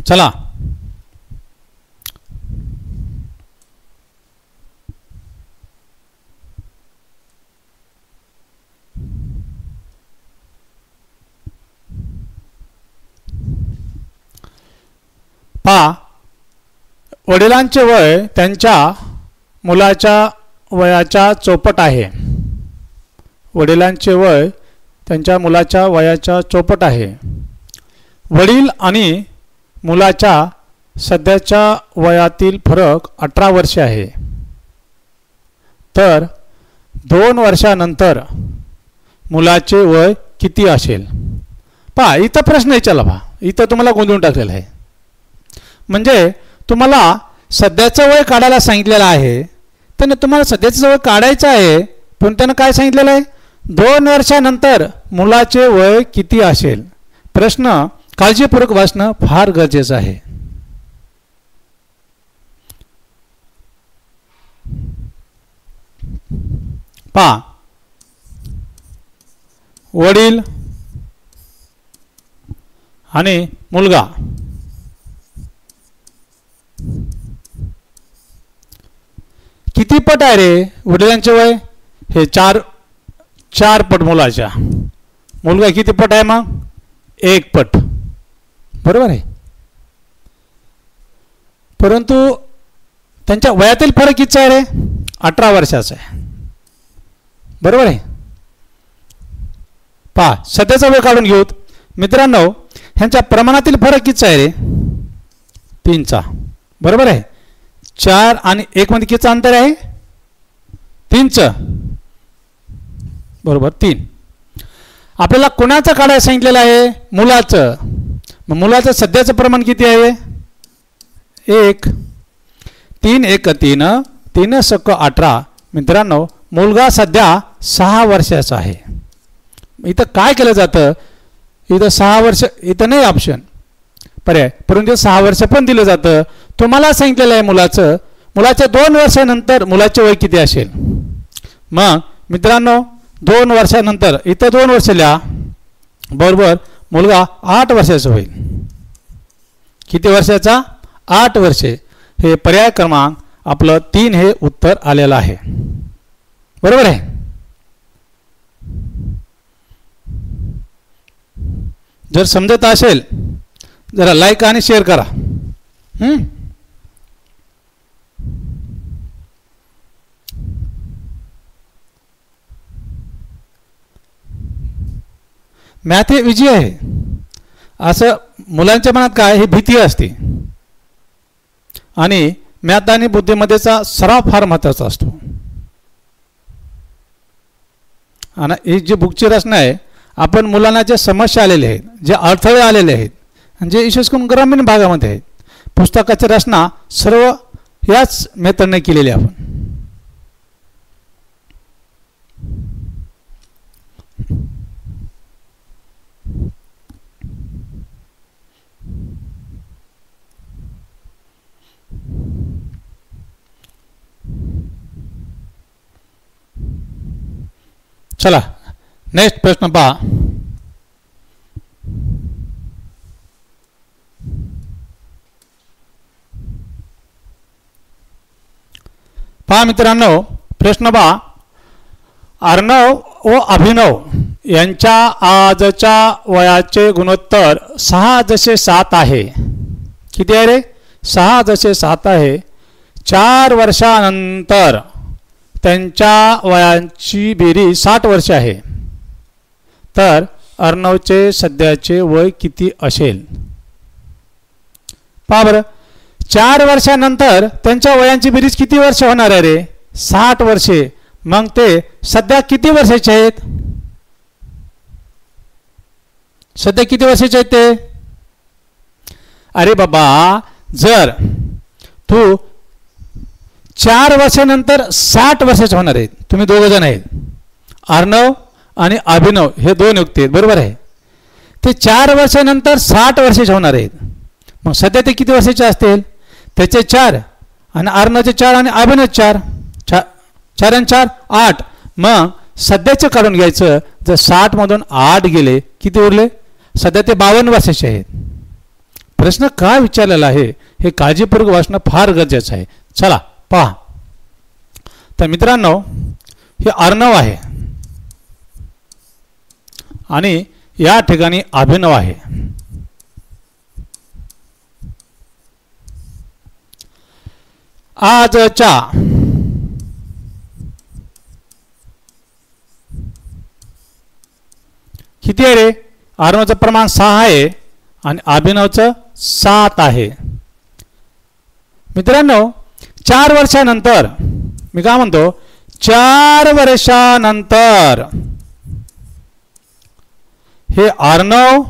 चला पहा. वडिलांचे वय त्यांच्या मुलाच्या वयाच्या चौपट आहे. वडिलांचे वय त्यांच्या मुलाच्या वयाच्या चौपट आहे. वडील आणि मुलाच्या सध्याच्या वयातील फरक 18 वर्षे आहे. तर 2 वर्षानंतर मुलाचे वय किती असेल. पहा इथं प्रश्न विचारला पहा. इथं तुम्हाला गोंधळून टाकलेला आहे. म्हणजे तुम्हाला सध्याचं वय काढायला सांगितलेलं आहे. त्याने तुम्हाला सध्याचं वय काढायचं आहे पण त्यानं काय सांगितलेलं आहे 2 वर्षानंतर मुलाचे वय किती असेल. प्रश्न काळजीपूर्वक वाचणं फार गरजेचं आहे. पहा आणि मुलगा किती पट आहे रे वडिलांचे वय? हे चार पट मुलाच्या. मुलगा किती पट आहे मग? 1 पट. बरोबर आहे. परंतु त्यांच्या वयातील फरक किती आहे रे? 18 वर्षाचा आहे. बरोबर आहे. पहा सध्याचा वय काढून घेऊ मित्रांनो. ह्यांच्या प्रमाणातील फरक किती आहे रे? 3चा. बरोबर आहे. 4 आणि 1 मध्ये किती अंतर आहे? 3चं. बरोबर 3. आपल्याला कोणाचं काढायला सांगितलेलं आहे? मुलाचं. मग मुलाचं सध्याचं प्रमाण किती आहे? 1. 3 1 3 3 सक 18. मित्रांनो मुलगा सध्या 6 वर्षाचा आहे. इथं काय केलं जातं? इथं 6 वर्ष इथं नाही ऑप्शन पर्याय, परंतु 6 वर्ष पण दिलं जातं. तुम्हाला सांगितलेलं आहे मुलाच्या 2 वर्षानंतर मुलाचे वय किती असेल? मग मित्रांनो 2 वर्षानंतर इथं 2 वर्ष लिहा. बरोबर मुलगा 8 वर्षाचा होईल. किती वर्षाचा? 8 वर्षे. हे पर्याय क्रमांक आपलं 3 हे उत्तर आलेलं आहे. बरोबर आहे. जर समजत असेल जरा लाईक आणि शेअर करा. मॅथ हे इझी आहे. असं मुलांच्या मनात काय ही भीती असते आणि मॅथ आणि बुद्धिमत्तेचा सराव फार महत्त्वाचा असतो. आणि ही जी बुकची रचना आहे आपण मुलांना जे समस्या आलेले आहेत, जे अडथळे आलेले आहेत आणि जे विशेष करून ग्रामीण भागामध्ये आहेत, पुस्तकाची रचना सर्व याच मेथडने केलेली आहे आपण. चला नेक्स्ट प्रश्न पहा. पहा मित्रांनो प्रश्न पहा. अर्णव व अभिनव यांच्या आजच्या वयाचे गुणोत्तर 6:7 आहे. किती आहे रे? 6:7 आहे. 4 वर्षानंतर त्यांच्या वयांची बेरीज 60 वर्ष आहे. तर अर्णवचे सध्याचे वय किती असेल? पहा बरं. 4 वर्षानंतर त्यांच्या वयांची बेरीज किती वर्ष होणार आहे रे? 60 वर्षे. मग ते सध्या किती वर्षाचे आहेत? सध्या किती वर्षाचे आहेत ते? अरे बाबा जर तू 4 वर्षानंतर 60 वर्षाचे होणार आहेत. तुम्ही 2 जण आहेत, अर्णव आणि अभिनव हे 2 व्यक्ती आहेत. बरोबर आहे. ते 4 वर्षानंतर 60 वर्षाचे होणार आहेत. मग सध्या ते किती वर्षाचे असतील? त्याचे 4 आणि अर्णवचे 4 आणि अभिनव 4 4 आणि 4 8. मग सध्याचे काढून घ्यायचं. जर 60 मधून 8 गेले किती उरले? सध्या ते 52 वर्षाचे आहेत. प्रश्न काय विचारलेला आहे हे काळजीपूर्वक वाचणं फार गरजेचं आहे. चला पहा. तर मित्रांनो हे अर्णव आहे आणि या ठिकाणी अभिनव आहे. आजच्या किती आहे रे? अर्णवचं प्रमाण 6 आहे आणि अभिनवचं 7 आहे. मित्रांनो 4 वर्षानंतर मी काय म्हणतो 4 वर्षानंतर हे अर्णव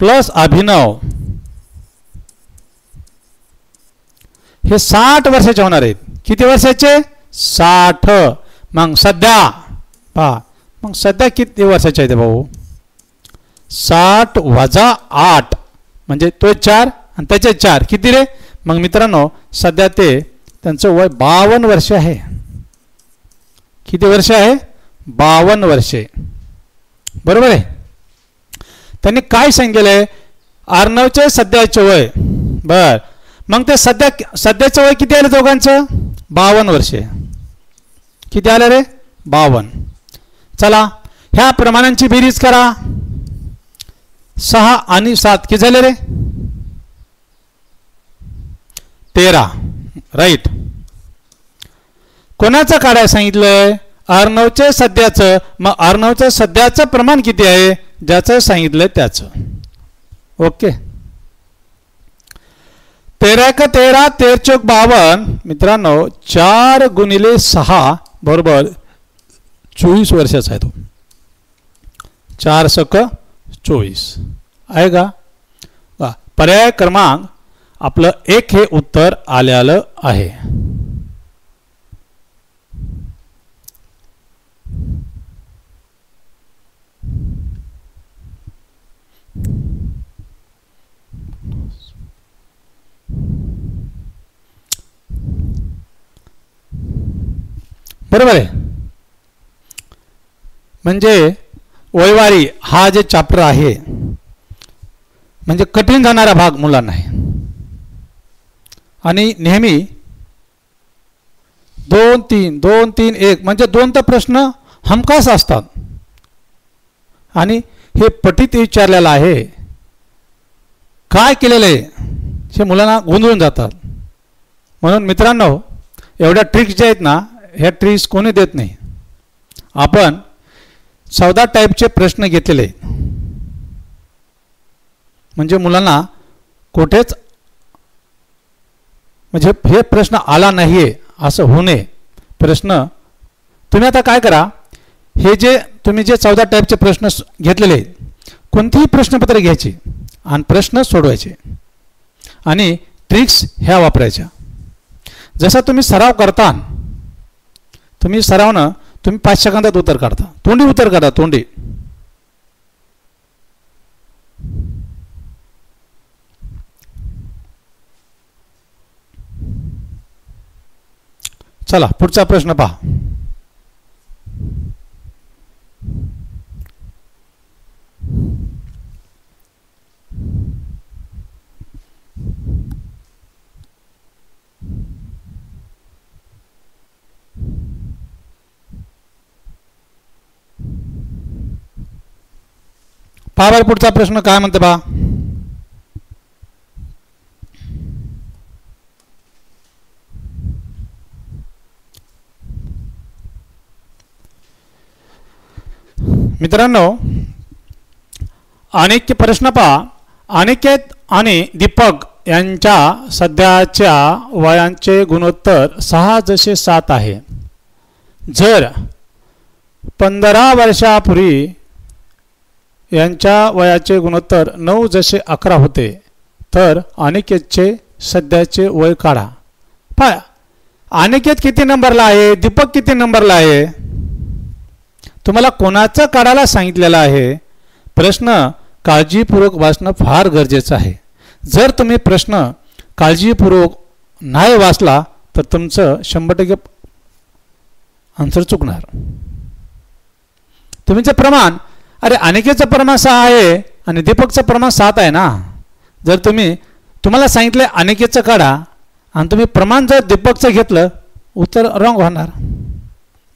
प्लस अभिनव हे 60 वर्षाचे होणार आहेत. किती वर्षाचे? 60. मग सध्या पहा. मग सध्या किती वर्षाचे आहेत भाऊ? 60 वजा 8 म्हणजे तो 4 आणि त्याचे 4 किती रे? मग मित्रांनो सध्या त्यांचं वय 52 वर्ष आहे. किती वर्ष आहे? 52 वर्षे. बरोबर आहे. त्यांनी काय सांगितलेलं आहे? अर्णवचे सध्याचे वय. बर, मग ते सध्याचं वय किती आलं दोघांचं? 52 वर्षे. किती आलं रे? 52. चला ह्या प्रमाणांची बेरीज करा. 6 आणि 7 किती झाले रे? 13. राईट. कोणाचं काढायला सांगितलंय? अर्णवचे सध्याचं. मग अर्णवचं सध्याचं प्रमाण किती आहे? ज्याचं सांगितलंय त्याचं. ओके. 13 × 13 13 × 52 मित्रांनो 4 × 6 बरोबर 24 वर्षाचा आहे तो. 4 × 24 आहे का? पर्याय क्रमांक आपलं 1 हे उत्तर आलेलं आहे. बरोबर आहे. म्हणजे वयवारी हा जे चॅप्टर आहे म्हणजे कठीण जाणारा भाग मुलांना आहे. आणि नेहमी 2 3 2 3 1 म्हणजे 2 तर प्रश्न हमखास असतात. आणि हे पटीत विचारलेलं आहे. काय केलेलं आहे हे मुलांना गोंधळून जातात. म्हणून मित्रांनो एवढ्या ट्रिक्स ज्या आहेत ना ह्या ट्रिक्स कोणी देत नाही. आपण 14 टाईपचे प्रश्न घेतलेले आहेत. म्हणजे मुलांना कुठेच म्हणजे हे प्रश्न आला नाही आहे असं होऊ नये. प्रश्न तुम्ही आता काय करा, हे जे तुम्ही जे 14 टाईपचे प्रश्न घेतलेले कोणतेही प्रश्नपत्र घ्यायचे आणि प्रश्न सोडवायचे आणि ट्रिक्स ह्या वापरायच्या. जसा तुम्ही सराव करता, तुम्ही सरावनं तुम्ही 5 सेकंदात उत्तर काढता. तोंडी उत्तर काढा, तोंडी. चला पुढचा प्रश्न पहा. पहा बरं पुढचा प्रश्न काय म्हणते पहा. मित्रांनो अनेक प्रश्न पहा. अनिकेत आणि दीपक यांच्या सध्याच्या वयांचे गुणोत्तर 6 जसे 7 आहे. जर 15 वर्षापूर्वी यांच्या वयाचे गुणोत्तर 9 जसे 11 होते तर अनिकेतचे सध्याचे वय काढा. पहा अनिकेत किती नंबरला आहे, दीपक किती नंबरला आहे. तुम्हाला कोणाचं काढायला सांगितलेलं आहे. प्रश्न काळजीपूर्वक वाचणं फार गरजेचं आहे. जर तुम्ही प्रश्न काळजीपूर्वक नाही वाचला तर तुमचं 100% आन्सर चुकणार. तुमचं प्रमाण अरे अनिकेतचं प्रमाण 6 आहे आणि दीपकचं प्रमाण 7 आहे ना. जर तुम्हाला सांगितलं अनिकेतचं काढा आणि तुम्ही प्रमाण जर दीपकचं घेतलं उत्तर रॉंग होणार.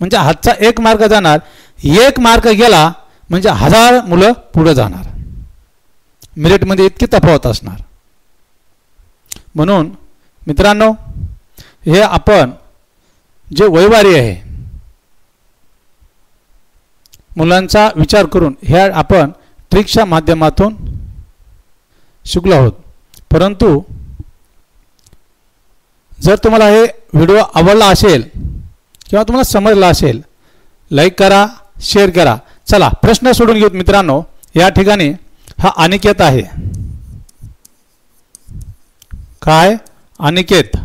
म्हणजे हातचा 1 मार्क जाणार. 1 मार्क गेला म्हणजे 1000 मुलं पुढे जाणार. मेरिटमध्ये इतकी तफावत असणार. म्हणून मित्रांनो हे आपण जे वयवारी आहे मुलांचा विचार करून ह्या आपण ट्रिक्सच्या माध्यमातून शिकलो आहोत. परंतु जर तुम्हाला हे व्हिडिओ आवडला असेल किंवा तुम्हाला समजला असेल लाईक करा, शेअर करा. चला प्रश्न सोडून घेऊ मित्रांनो. या ठिकाणी हा अनिकेत आहे. काय अनिकेत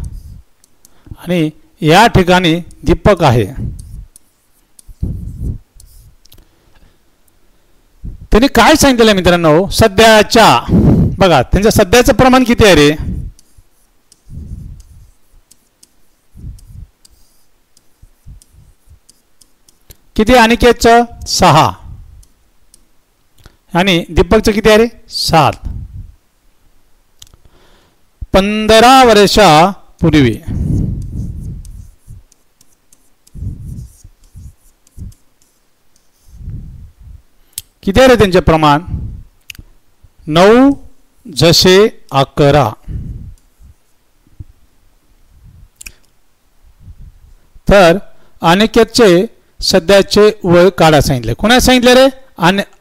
आणि या ठिकाणी दीपक आहे. त्यांनी काय सांगितलं मित्रांनो सध्याच्या बघा त्यांचं सध्याचं प्रमाण किती आहे रे. किती अनिकेतचं 6. आणि दीपकचं किती आहे रे 7. 15 वर्षापूर्वी किती आहे रे त्यांचे प्रमाण 9:11. तर अनिकेतचे सध्याचे वय काढा सांगितले. कोणा सांगितले रे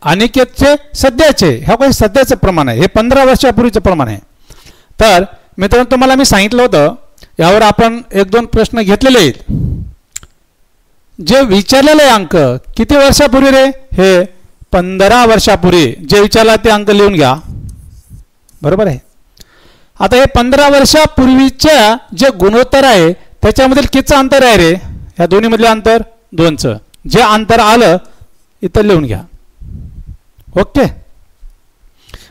अनिकेतचे सध्याचे. ह्या काही सध्याचं प्रमाण आहे, हे 15 वर्षापूर्वीचं प्रमाण आहे. तर मित्रांनो तुम्हाला मी सांगितलं होतं यावर आपण 1-2 प्रश्न घेतलेले आहेत. जे विचारलेले अंक किती वर्षापूर्वी रे हे 15 वर्षापूर्वी जे विचारला ते अंक लिहून घ्या. बरोबर आहे. आता हे 15 वर्षापूर्वीच्या जे गुणोत्तर आहे त्याच्यामधील कितीचं अंतर आहे रे ह्या दोन्हीमधले अंतर 2चं. जे अंतर आलं इथं लिहून घ्या. ओके.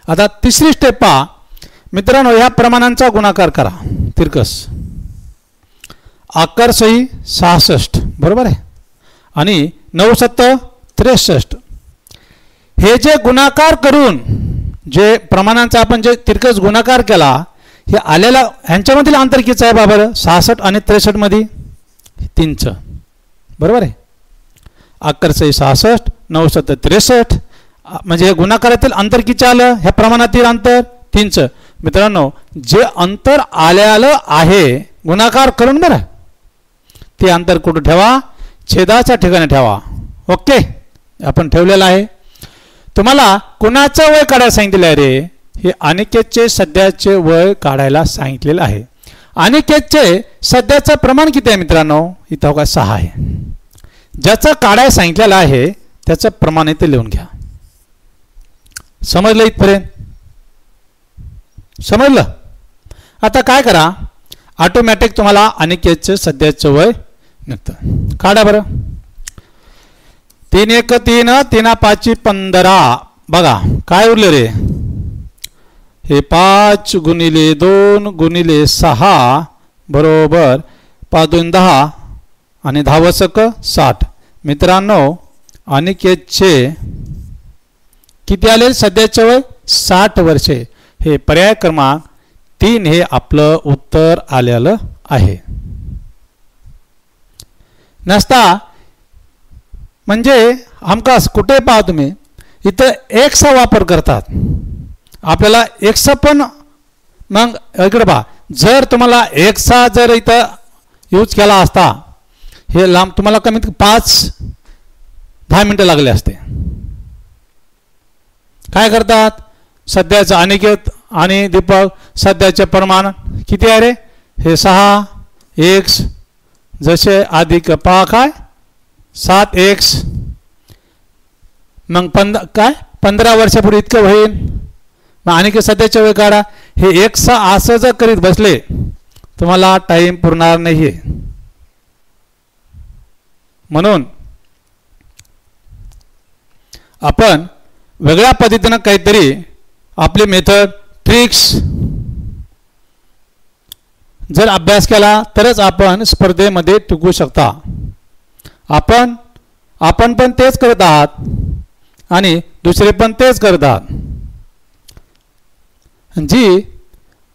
आता तिसरी स्टेप पहा मित्रांनो, ह्या प्रमाणांचा गुणाकार करा तिरकस. 11 66 बरोबर आहे आणि 9 7 63. हे जे गुणाकार करून जे प्रमाणांचा आपण जे तिरकस गुणाकार केला हे आलेला ह्यांच्यामधील अंतर किती आहे बाबा 66 आणि 63 मध्ये 3चं. बरोबर आहे. 11 66 9 7 63 म्हणजे हे गुणाकारातील अंतर किती आलं ह्या प्रमाणातील अंतर 3चं. मित्रांनो जे अंतर आलेलं आहे गुणाकार करून बरं ते अंतर कुठं ठेवा छेदाच्या ठिकाणी ठेवा. ओके आपण ठेवलेलं आहे. तुम्हाला कुणाचं वय काढायला सांगितलेलं आहे रे हे अनिकेतचे सध्याचे वय काढायला सांगितलेलं आहे. अनिकेतचे सध्याचं प्रमाण किती आहे मित्रांनो इथं का 6 आहे. ज्याचं काढायला सांगितलेलं आहे त्याचं प्रमाण इथे लिहून घ्या. समजलं इथपर्यंत? समजलं? आता काय करा ऑटोमॅटिक तुम्हाला अनिकेतचे सध्याचं वय निघतं. काढा बरं. 3 1 3 3 5 15. बघा काय उरलं रे हे 5 गुणिले 2 गुणिले 6 बरोबर 5 2 10 आणि 10 व 60. मित्रांनो अनिकेतचे किती आले सध्याचे वय 60 वर्षे. हे पर्याय क्रमांक 3 हे आपलं उत्तर आलेलं आहे. नसता म्हणजे हमखास कुठे पहा तुम्ही इथं एक्सचा वापर करतात. आपल्याला एक्स पण मग इकडे पहा जर तुम्हाला एक्सचा जर इथं यूज केला असता हे लांब तुम्हाला कमीत 5-10 मिनिटं लागले असते. काय करतात सध्याचं अनिकेत आणि दीपक सध्याचे प्रमाण किती आहे रे हे 6 x जसे अधिक पहा काय 7 x मग 15 वर्षापूर्वी इतकं होईल. मग अनिकेत सध्याचे वय काढा. हे x असं जर करीत बसले तुम्हाला टाइम पुरणार नाहीये. म्हणून आपण वेगळ्या पद्धतीनं काहीतरी आपली मेथड ट्रिक्स जर अभ्यास केला तरच आपण स्पर्धेमध्ये टिकू शकता. आपण पण तेच करत आहात आणि दुसरे पण तेच करत आहात. जी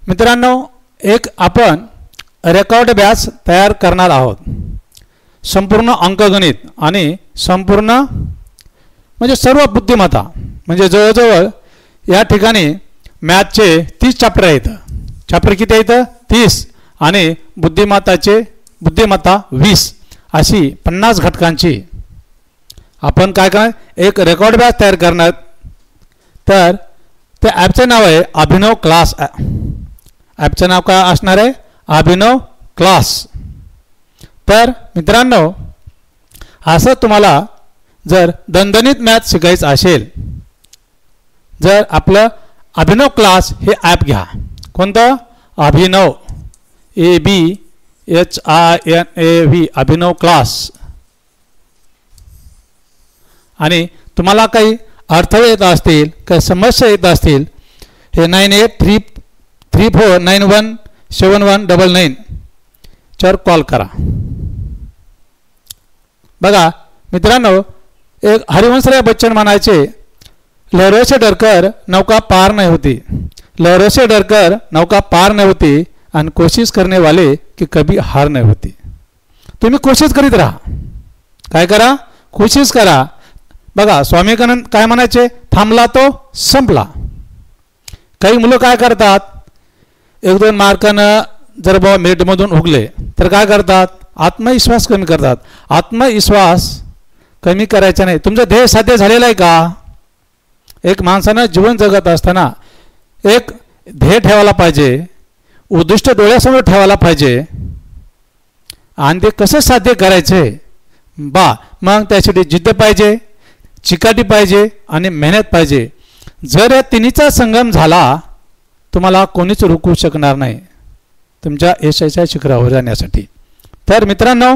मित्रांनो एक आपण रेकॉर्ड बॅच तयार करणार आहोत. संपूर्ण अंकगणित आणि संपूर्ण म्हणजे सर्व बुद्धिमत्ता म्हणजे जवळजवळ या ठिकाणी मॅथचे 30 चॅप्टर आहेत. चॅप्टर किती आहेत 30 आणि बुद्धिमत्ता 20 अशी 50 घटकांची आपण काय करणार एक रेकॉर्ड बॅच तयार करणार. तर त्या ॲपचं नाव आहे अभिनव क्लास. ॲपचं नाव काय असणार आहे अभिनव क्लास. तर मित्रांनो असं तुम्हाला जर दणदणीत मॅथ शिकायचं असेल जर आपलं अभिनव क्लास हे ॲप घ्या. कोणतं अभिनव ABHINAV अभिनव क्लास. आणि तुम्हाला काही अडथळे येत असतील काही समस्या येत असतील हे 9834917199 च्यावर कॉल करा. बघा मित्रांनो एक हरिवंशराय बच्चन म्हणायचे लहरों से डरकर नौका पार नहीं होती, लहरों से डरकर नौका पार नहीं होती आणि कोशिश करने वाले की कभी हार नाही होती. तुम्ही कोशिश करीत राहा. काय करा? कोशिश करा. बघा स्वामी विवेकानंद काय म्हणायचे? थांबला तो संपला. काही मुलं काय करतात? 1-2 मार्कानं जर बाबा मेरिटमधून उगले तर काय करतात? आत्मविश्वास कमी करतात. आत्मविश्वास कमी करायचा नाही. तुमचं ध्येय साध्य झालेलं आहे का? एक माणसानं जीवन जगत असताना एक ध्येय ठेवायला पाहिजे, उद्दिष्ट डोळ्यासमोर ठेवायला पाहिजे आणि ते कसं साध्य करायचे बा, मग त्यासाठी जिद्द पाहिजे, चिकाटी पाहिजे आणि मेहनत पाहिजे. जर या तिन्हीचा संगम झाला तुम्हाला कोणीच रोखू शकणार नाही तुमच्या यशाच्या शिखरावर जाण्यासाठी. तर मित्रांनो,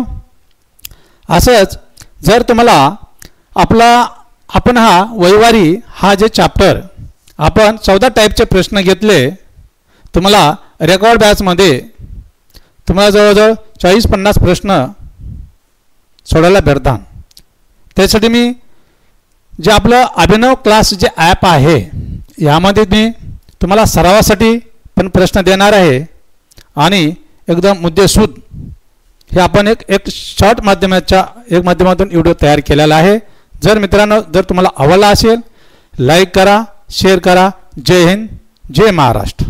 असंच जर तुम्हाला आपण हा वैवारी हा जे चॅप्टर आपण 14 टाईपचे प्रश्न घेतले, तुम्हाला रेकॉर्ड बॅचमध्ये तुम्हाला जवळजवळ 40-50 प्रश्न सोडायला भेटतात. त्यासाठी मी जे आपलं अभिनव क्लास जे ॲप आहे यामध्ये मी तुम्हाला सरावासाठी पण प्रश्न देणार आहे आणि एकदम मुद्देसूद हे आपण एक शॉर्ट माध्यमातून व्हिडिओ तयार केलेला आहे. जर मित्रांनो जर तुम्हाला आवडला असेल लाईक करा, शेअर करा. जय हिंद, जय महाराष्ट्र.